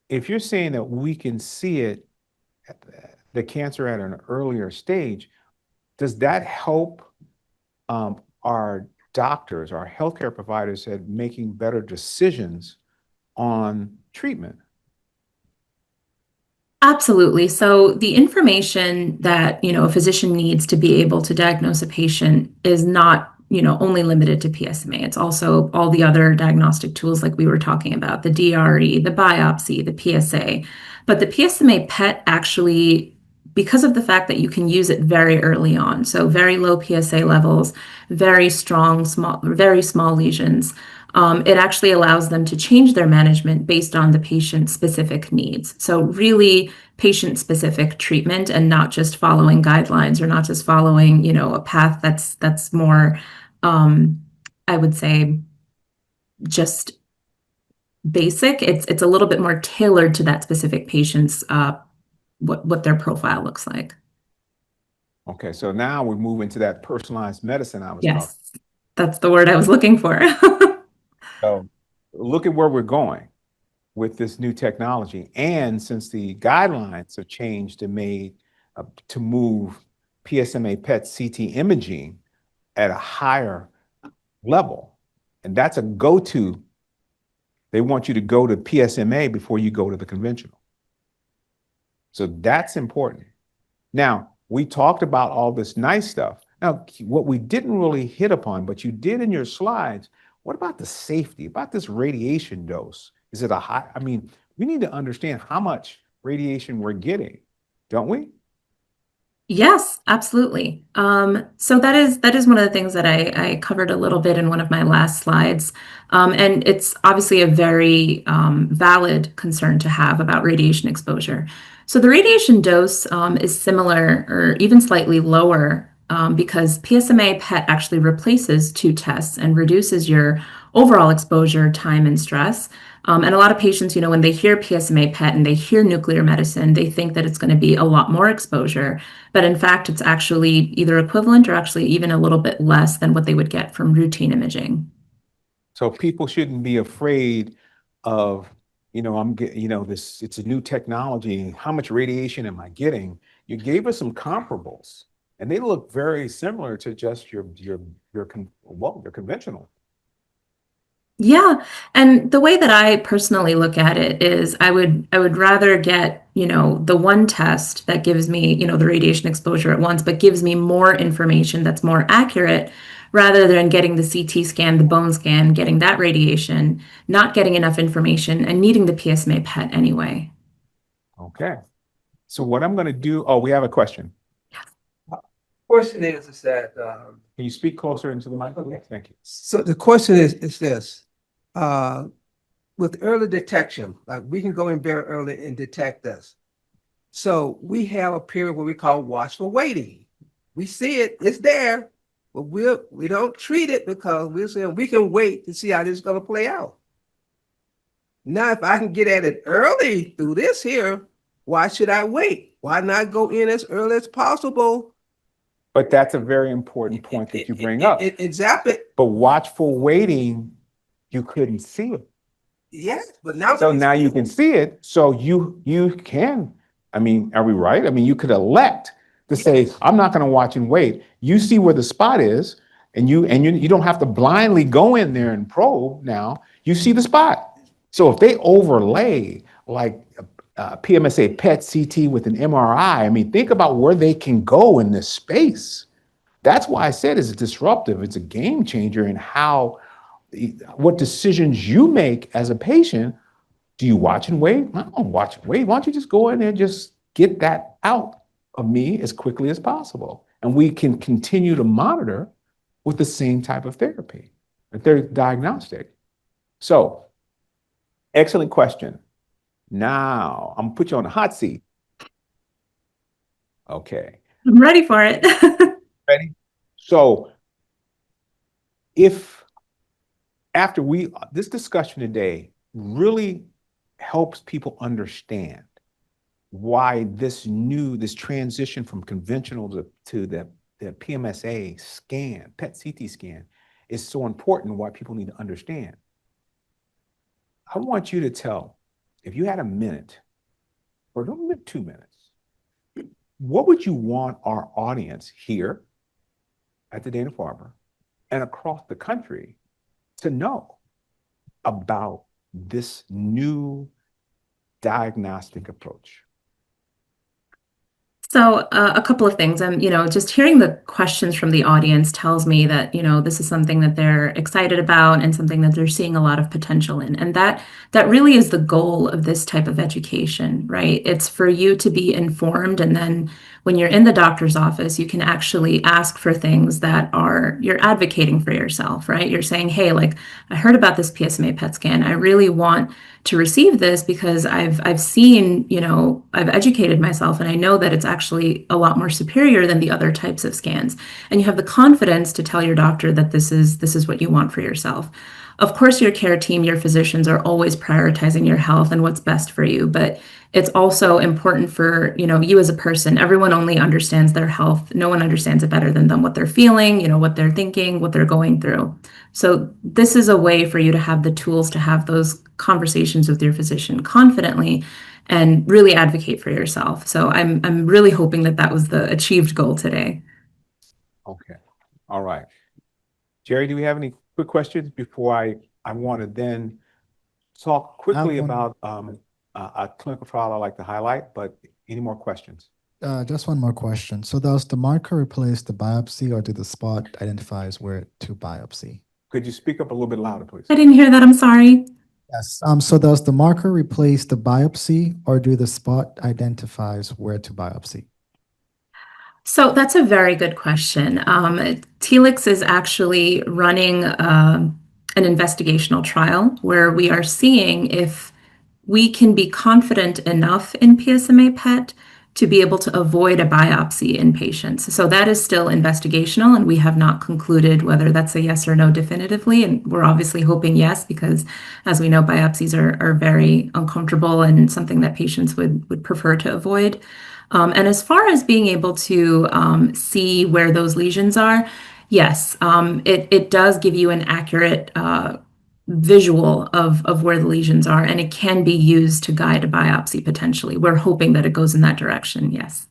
if you're saying that we can see it, the cancer at an earlier stage, does that help our doctors, our healthcare providers, at making better decisions on treatment? Absolutely. So the information that, a physician needs to be able to diagnose a patient is not, only limited to PSMA. It's also all the other diagnostic tools like we were talking about, the DRE, the biopsy, the PSA. But the PSMA PET actually, because of the fact that you can use it very early on, so very low PSA levels, very small lesions, it actually allows them to change their management based on the patient's specific needs. So really patient-specific treatment, and not just following guidelines, or not just following, a path that's more, I would say, just basic. It's a little bit more tailored to that specific patient's what their profile looks like. Okay, so now we move into that personalized medicine I was talking. Yes, that's the word I was looking for. So look at where we're going with this new technology. And since the guidelines have changed and made to move PSMA PET CT imaging at a higher level. And that's a go-to. They want you to go to PSMA before you go to the conventional. So that's important. Now, we talked about all this nice stuff. Now, what we didn't really hit upon, but you did in your slides, what about the safety, about this radiation dose? Is it a high? I mean, we need to understand how much radiation we're getting, don't we? Yes, absolutely. So that is one of the things that I covered a little bit in one of my last slides. And it's obviously a very valid concern to have about radiation exposure. So the radiation dose is similar or even slightly lower because PSMA PET actually replaces two tests and reduces your overall exposure, time, and stress. And a lot of patients, when they hear PSMA PET and they hear nuclear medicine, they think that it's going to be a lot more exposure. But in fact, it's actually either equivalent or actually even a little bit less than what they would get from routine imaging. So people shouldn't be afraid of, I'm getting, it's a new technology. How much radiation am I getting? You gave us some comparables, and they look very similar to just your conventional. Yeah, and the way that I personally look at it is I would rather get, the one test that gives me, the radiation exposure at once, but gives me more information that's more accurate rather than getting the CT scan, the bone scan, getting that radiation, not getting enough information and needing the PSMA PET anyway. Okay. So what I'm going to do, we have a question. Question is that, Can you speak closer into the mic, please? Okay. Thank you. so the question is this, with early detection, like we can go in very early and detect this. So we have a period where we call watchful waiting. We see it, it's there, but we don't treat it because we're saying we can wait to see how this is going to play out. Now, if I can get at it early through this here, why should I wait? Why not go in as early as possible? But that's a very important point that you bring up. Exactly. But watchful waiting, you couldn't see it. Yes, but now. So now you can see it. So you can, are we right? You could elect to say, I'm not going to watch and wait. You see where the spot is, and you don't have to blindly go in there and probe now. You see the spot. So if they overlay like PSMA PET CT with an MRI, think about where they can go in this space. That's why I said it's disruptive. It's a game changer in what decisions you make as a patient. Do you watch and wait? I don't watch and wait. Why don't you just go in there and just get that out of me as quickly as possible? And we can continue to monitor with the same type of therapy, diagnostic. So, excellent question. Now, I'm gonna put you on the hot seat. Okay. I'm ready for it. Ready? So, if after this discussion today really helps people understand why this transition from conventional to the PSMA scan, PET CT scan, is so important, why people need to understand. I want you to tell, if you had a minute, or don't even 2 minutes, what would you want our audience here at the Dana-Farber and across the country to know about this new diagnostic approach? So a couple of things. Just hearing the questions from the audience tells me that, this is something that they're excited about and something that they're seeing a lot of potential in. And that really is the goal of this type of education, right? It's for you to be informed. And then when you're in the doctor's office, you can actually ask for things that you're advocating for yourself, right? You're saying, hey, I heard about this PSMA PET scan. I really want to receive this because I've seen, I've educated myself and I know that it's actually a lot more superior than the other types of scans. And you have the confidence to tell your doctor that this is what you want for yourself. Of course, your care team, your physicians are always prioritizing your health and what's best for you, but it's also important for, you as a person. Everyone only understands their health. No one understands it better than them, what they're feeling, what they're thinking, what they're going through. So this is a way for you to have the tools to have those conversations with your physician confidently and really advocate for yourself. So I'm really hoping that that was the achieved goal today. Okay. All right. Jerry, do we have any quick questions before I want to then talk quickly one. about a clinical trial I like to highlight, but any more questions? Just one more question. So does the marker replace the biopsy, or do the spot identifies where to biopsy? Could you speak up a little bit louder, please? I didn't hear that. I'm sorry. Yes. So does the marker replace the biopsy, or do the spot identifies where to biopsy? So that's a very good question. Telix is actually running an investigational trial where we are seeing if we can be confident enough in PSMA PET to be able to avoid a biopsy in patients. So that is still investigational, and we have not concluded whether that's a yes or no definitively. And we're obviously hoping yes, because as we know, biopsies are very uncomfortable and something that patients would prefer to avoid. And as far as being able to see where those lesions are, yes, it does give you an accurate visual of where the lesions are, and it can be used to guide a biopsy potentially. We're hoping that it goes in that direction, yes.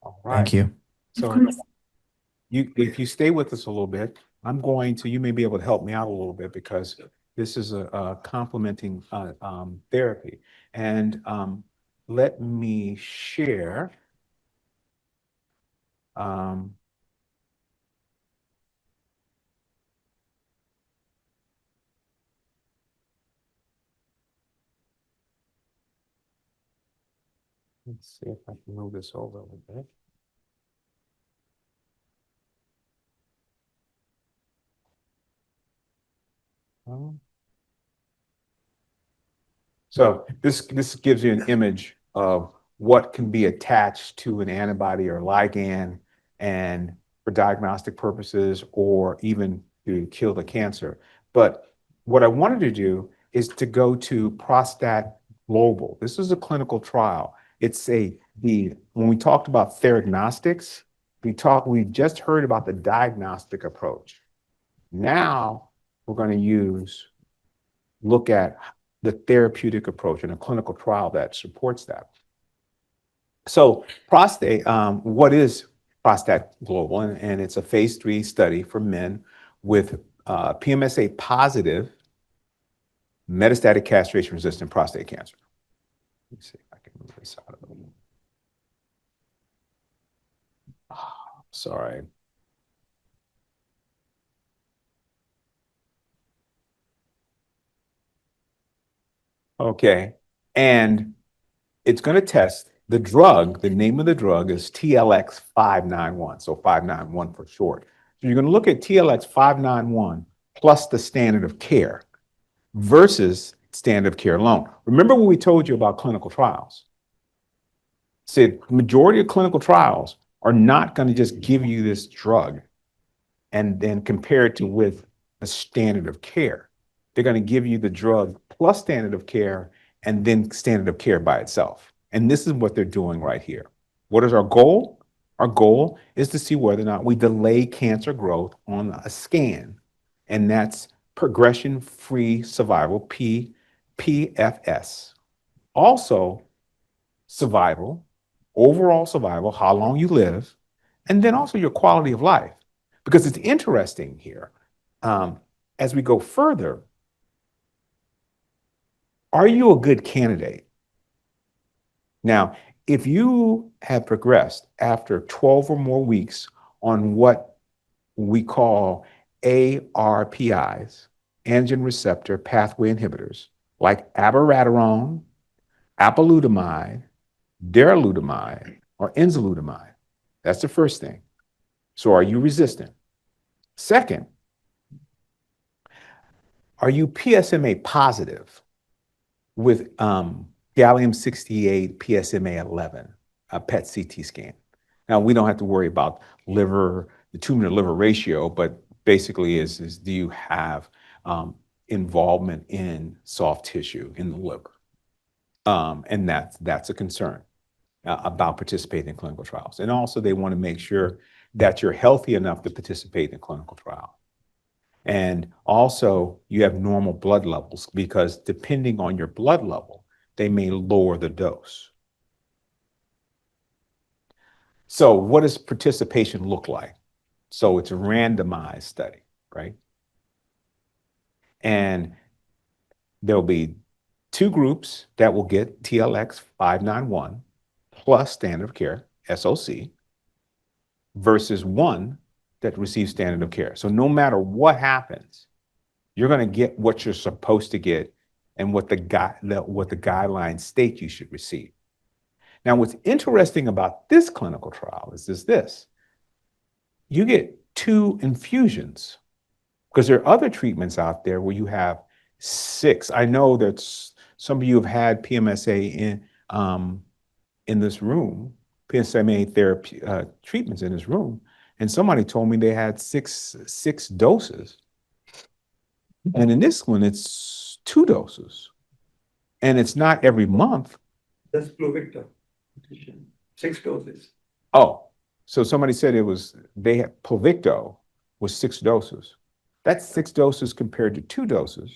All right. Thank you. Of So course. if you stay with us a little bit, you may be able to help me out a little bit because this is a complementing therapy. And let me share. Let's see if I can move this over a little bit. So this gives you an image of what can be attached to an antibody or ligand and for diagnostic purposes or even to kill the cancer. But what I wanted to do is to go to Prostate Global. This is a clinical trial. When we talked about theragnostics, we just heard about the diagnostic approach. Now we're going to look at the therapeutic approach in a clinical trial that supports that. So prostate, what is Prostate Global? And it's a phase 3 study for men with PSMA positive metastatic castration-resistant prostate cancer. Let me see if I can move this out of the way. Sorry. Okay, and it's going to test the drug. The name of the drug is TLX 591, so 591 for short. So you're going to look at TLX 591 plus the standard of care versus standard of care alone. Remember what we told you about clinical trials. Said the majority of clinical trials are not going to just give you this drug and then compare it with a standard of care. They're going to give you the drug plus standard of care and then standard of care by itself. And this is what they're doing right here. What is our goal? Our goal is to see whether or not we delay cancer growth on a scan, and that's progression-free survival, PFS. Also, survival, overall survival, how long you live, and then also your quality of life. Because it's interesting here, as we go further, are you a good candidate? Now, if you have progressed after 12 or more weeks on what we call ARPIs, androgen receptor pathway inhibitors, like abiraterone, apalutamide, darolutamide, or enzalutamide, that's the first thing. So are you resistant? Second, are you PSMA positive with gallium-68 PSMA 11, a PET CT scan? Now, we don't have to worry about the tumor to liver ratio, but basically is do you have involvement in soft tissue in the liver? And that's a concern about participating in clinical trials. And also they want to make sure that you're healthy enough to participate in a clinical trial. And also you have normal blood levels, because depending on your blood level, they may lower the dose. So what does participation look like? So it's a randomized study, right? And there'll be two groups that will get TLX 591 plus standard of care, SOC, versus one that receives standard of care. So no matter what happens, you're going to get what you're supposed to get and what the guidelines state you should receive. Now, what's interesting about this clinical trial is this. You get 2 infusions, because there are other treatments out there where you have 6. I know that some of you have had PMSA in this room, PSMA therapy treatments in this room, and somebody told me they had six doses. And in this one, it's 2 doses. And it's not every month. That's Pluvicto. 6 doses. Oh, so somebody said they had Pluvicto was 6 doses. That's 6 doses compared to 2 doses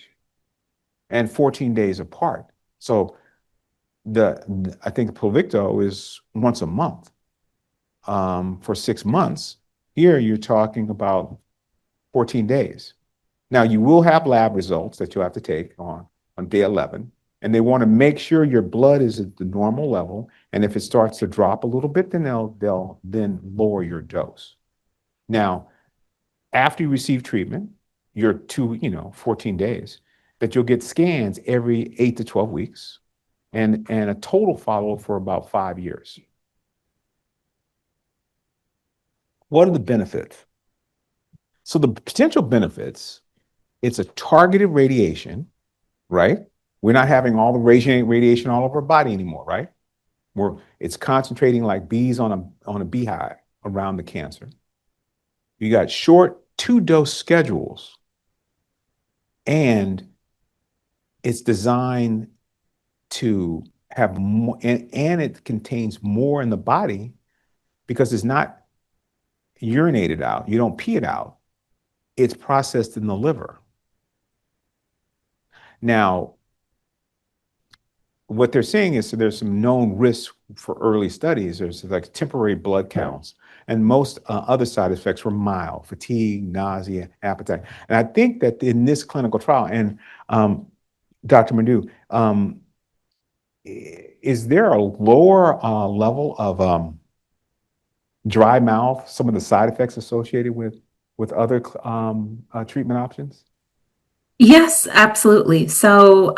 and 14 days apart. So I think Pluvicto is once a month for 6 months. Here you're talking about 14 days. Now you will have lab results that you'll have to take on day 11, and they want to make sure your blood is at the normal level. And if it starts to drop a little bit, then they'll then lower your dose. Now, after you receive treatment, your 14 days, that you'll get scans every 8 to 12 weeks and a total follow-up for about 5 years. What are the benefits? So the potential benefits, it's a targeted radiation, right? We're not having all the radiation all over our body anymore, right? It's concentrating like bees on a beehive around the cancer. You got short 2-dose schedules, and it's designed to have more, and it contains more in the body because it's not urinated out. You don't pee it out. It's processed in the liver. Now, what they're saying is there's some known risks for early studies. There's like temporary blood counts, and most other side effects were mild: fatigue, nausea, appetite. And I think that in this clinical trial, and Dr. Madhu, is there a lower level of dry mouth, some of the side effects associated with other treatment options? Yes, absolutely. So,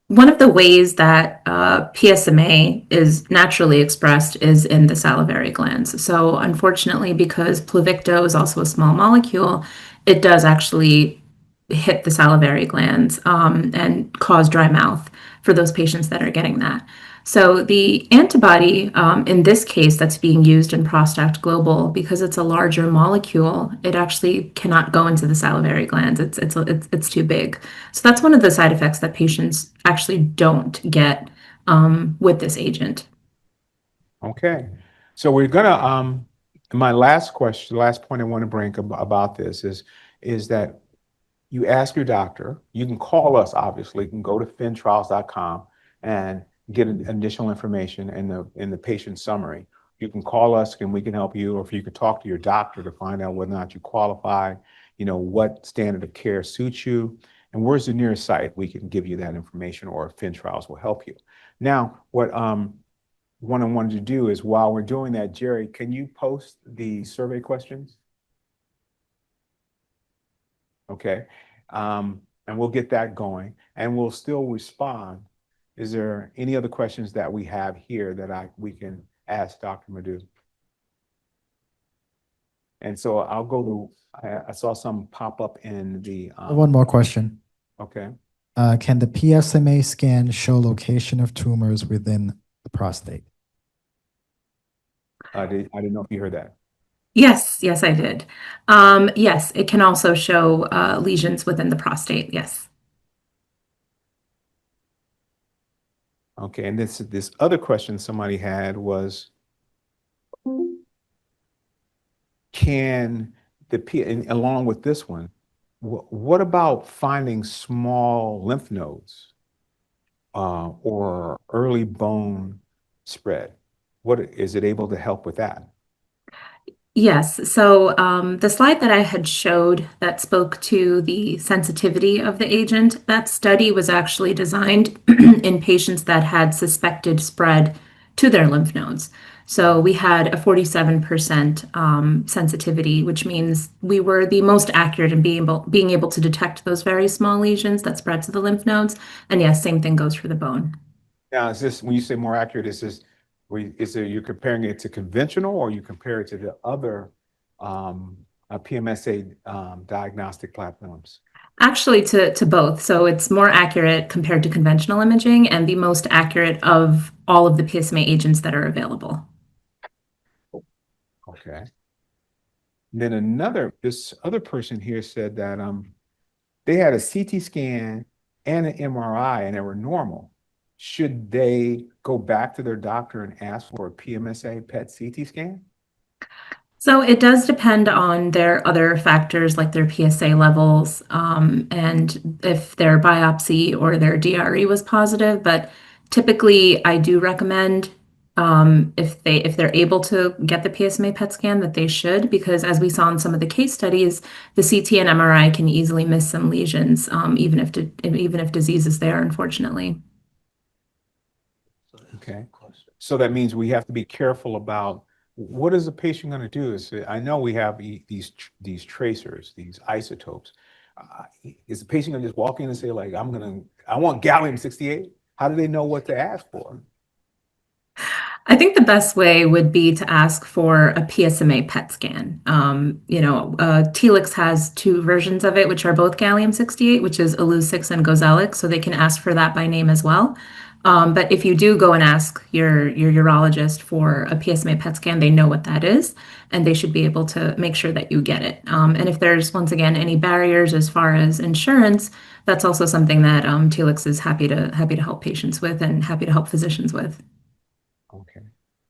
one of the ways that PSMA is naturally expressed is in the salivary glands. So, unfortunately, because Pluvicto is also a small molecule, it does actually hit the salivary glands and cause dry mouth for those patients that are getting that. So the antibody, in this case, that's being used in Prostate Global, because it's a larger molecule, it actually cannot go into the salivary glands. It's too big. So that's one of the side effects that patients actually don't get with this agent. Okay, so we're gonna my last question, last point I want to bring about this is that you ask your doctor. You can call us, obviously. You can go to phentrials.com and get additional information in the patient summary. You can call us and we can help you, or if you could talk to your doctor to find out whether or not you qualify, what standard of care suits you, and where's the nearest site we can give you that information, or PHEN will help you. Now, what I wanted to do is, while we're doing that, Jerry, can you post the survey questions? Okay, and we'll get that going, and we'll still respond. Is there any other questions that we have here that we can ask Dr. Madhu? And so I'll go to, I saw some pop up in the. One more question. Okay. Can the PSMA scan show location of tumors within the prostate? I didn't know if you heard that. Yes, I did. Yes, it can also show lesions within the prostate. Yes. Okay, and this other question somebody had was, and along with this one, what about finding small lymph nodes or early bone spread? What is it able to help with that? Yes. So the slide that I had showed that spoke to the sensitivity of the agent, that study was actually designed in patients that had suspected spread to their lymph nodes. So we had a 47% sensitivity, which means we were the most accurate in being able to detect those very small lesions that spread to the lymph nodes. And yes, same thing goes for the bone. Now, is this, when you say more accurate, is it you're comparing it to conventional, or you compare it to the other PMSA diagnostic platforms? Actually, to both. So it's more accurate compared to conventional imaging and the most accurate of all of the PSMA agents that are available. Okay. Then this other person here said that they had a CT scan and an MRI and they were normal. Should they go back to their doctor and ask for a PSMA PET CT scan? So it does depend on their other factors like their PSA levels, and if their biopsy or their DRE was positive. But typically, I do recommend if they're able to get the PSMA PET scan that they should, because as we saw in some of the case studies, the CT and MRI can easily miss some lesions, even if disease is there, unfortunately. Okay. So that means we have to be careful about what is the patient going to do? I know we have these tracers, these isotopes. Is the patient going to just walk in and say, like, I want gallium-68? How do they know what to ask for? I think the best way would be to ask for a PSMA PET scan. Telix has two versions of it, which are both gallium-68, which is Illuccix and Gozellix, so they can ask for that by name as well. But if you do go and ask your urologist for a PSMA PET scan, they know what that is, and they should be able to make sure that you get it. And if there's, once again, any barriers as far as insurance, that's also something that Telix is happy to help patients with and happy to help physicians with. Okay.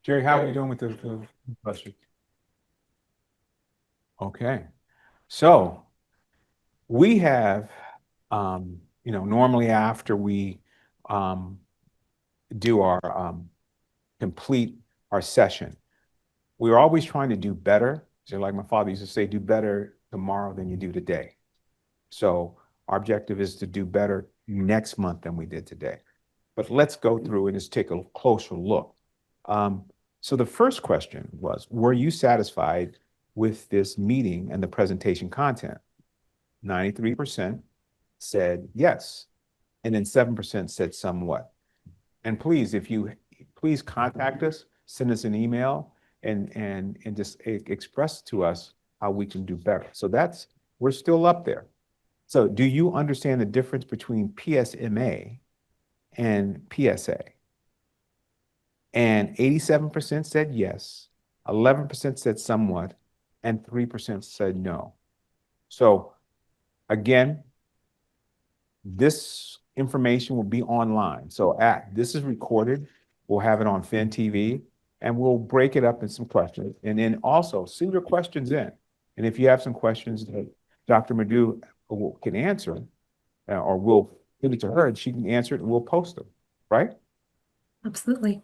Jerry, how are you doing with the question? Okay. So we have, normally after we do our complete our session, we're always trying to do better. So like my father used to say, do better tomorrow than you do today. So our objective is to do better next month than we did today. But let's go through and just take a closer look. So the first question was, were you satisfied with this meeting and the presentation content? 93% said yes. And then 7% said somewhat. And please, please contact us, send us an email, and just express to us how we can do better. So we're still up there. So do you understand the difference between PSMA and PSA? And 87% said yes, 11% said somewhat, and 3% said no. So again, this information will be online. So this is recorded. We'll have it on PHEN TV, and we'll break it up in some questions. And then also send your questions in. And if you have some questions that Dr. Madhu can answer, or we'll give it to her and she can answer it and we'll post them, right? Absolutely.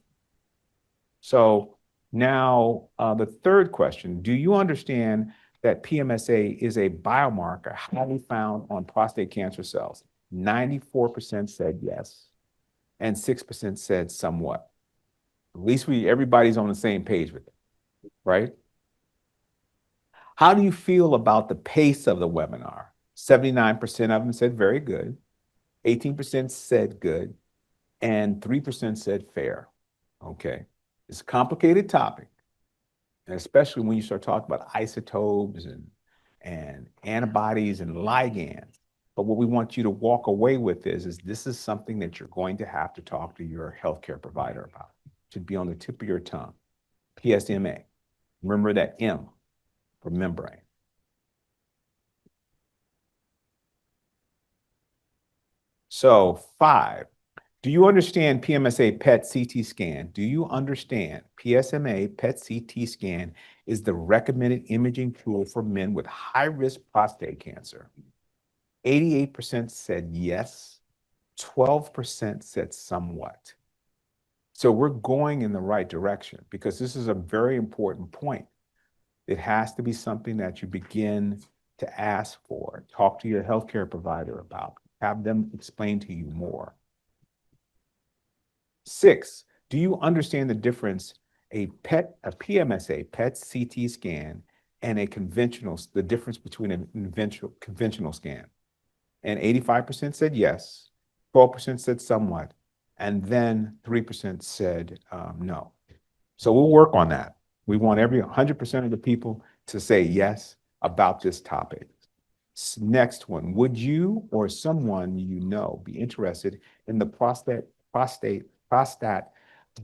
So now the third question, do you understand that PSMA is a biomarker highly found on prostate cancer cells? 94% said yes, and 6% said somewhat. At least everybody's on the same page with it, right? How do you feel about the pace of the webinar? 79% of them said very good, 18% said good, and 3% said fair. Okay. It's a complicated topic, and especially when you start talking about isotopes and antibodies and ligands. But what we want you to walk away with is this is something that you're going to have to talk to your healthcare provider about. It should be on the tip of your tongue. PSMA. Remember that M for membrane. So 5. Do you understand PSMA PET CT scan? Do you understand PSMA PET CT scan is the recommended imaging tool for men with high-risk prostate cancer? 88% said yes, 12% said somewhat. So we're going in the right direction because this is a very important point. It has to be something that you begin to ask for, talk to your healthcare provider about, have them explain to you more. 6, do you understand the difference a PSMA PET CT scan and the difference between a conventional scan? And 85% said yes, 12% said somewhat, and then 3% said no. So we'll work on that. We want 100% of the people to say yes about this topic. Next one, would you or someone you know be interested in the prostate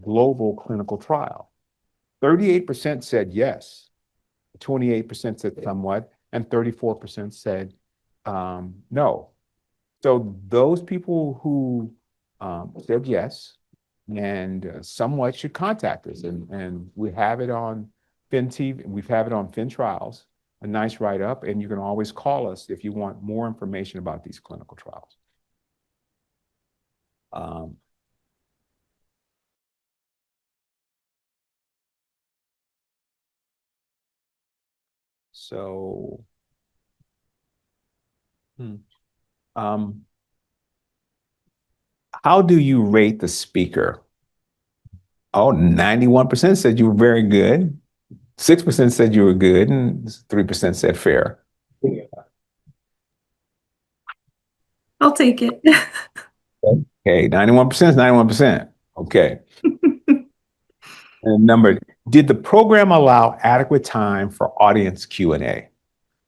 global clinical trial? 38% said yes, 28% said somewhat, and 34% said no. So those people who said yes and somewhat should contact us, and we have it on PHEN TV. We've have it on PHEN Trials, a nice write-up, and you can always call us if you want more information about these clinical trials. How do you rate the speaker? Oh, 91% said you were very good. 6% said you were good, and 3% said fair. I'll take it. Okay, 91% is 91%. Okay. And number, did the program allow adequate time for audience Q&A?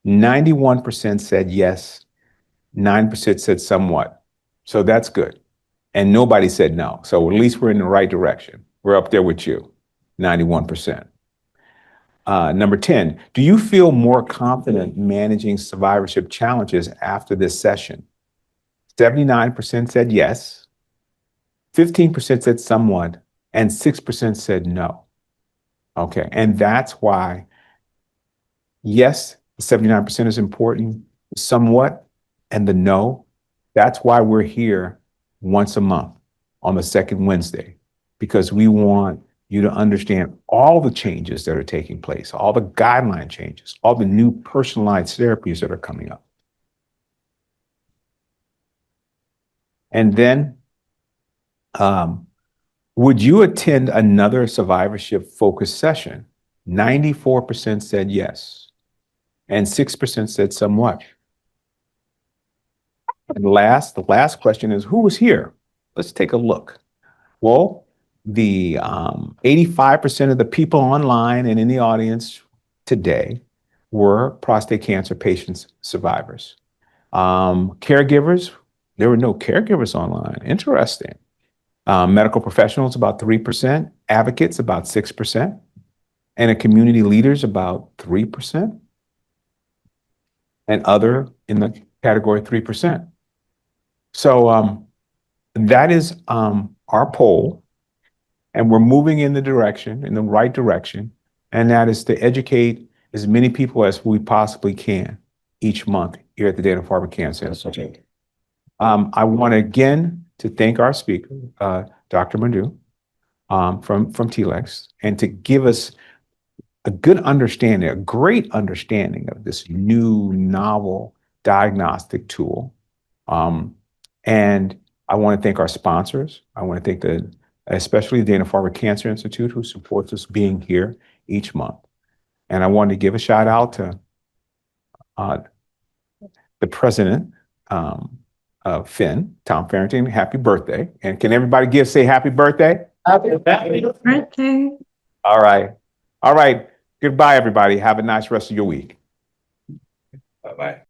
91% said yes, 9% said somewhat. So that's good. And nobody said no. So at least we're in the right direction. We're up there with you, 91%. Number 10, do you feel more confident managing survivorship challenges after this session? 79% said yes, 15% said somewhat, and 6% said no. Okay, and that's why, yes, 79% is important, somewhat, and the no, that's why we're here once a month on the second Wednesday, because we want you to understand all the changes that are taking place, all the guideline changes, all the new personalized therapies that are coming up. And then, would you attend another survivorship focused session? 94% said yes, and 6% said somewhat. And the last question is, who was here? Let's take a look. Well, the 85% of the people online and in the audience today were prostate cancer patients, survivors. Caregivers, there were no caregivers online. Interesting. Medical professionals, about 3%. Advocates, about 6%. And community leaders, about 3%. And other in the category 3%. So that is our poll. And we're moving in the right direction. And that is to educate as many people as we possibly can each month here at the Dana-Farber Cancer Institute. I want again to thank our speaker, Dr. Madhu, from TLEX, and to give us a good understanding, a great understanding of this new novel diagnostic tool. And I want to thank our sponsors. I want to thank especially the Dana-Farber Cancer Institute, who supports us being here each month. And I want to give a shout out to the president of PHEN, Tom Farrington. Happy birthday. And can everybody say happy birthday? Happy birthday. All right. All right. Goodbye, everybody. Have a nice rest of your week. Bye-bye.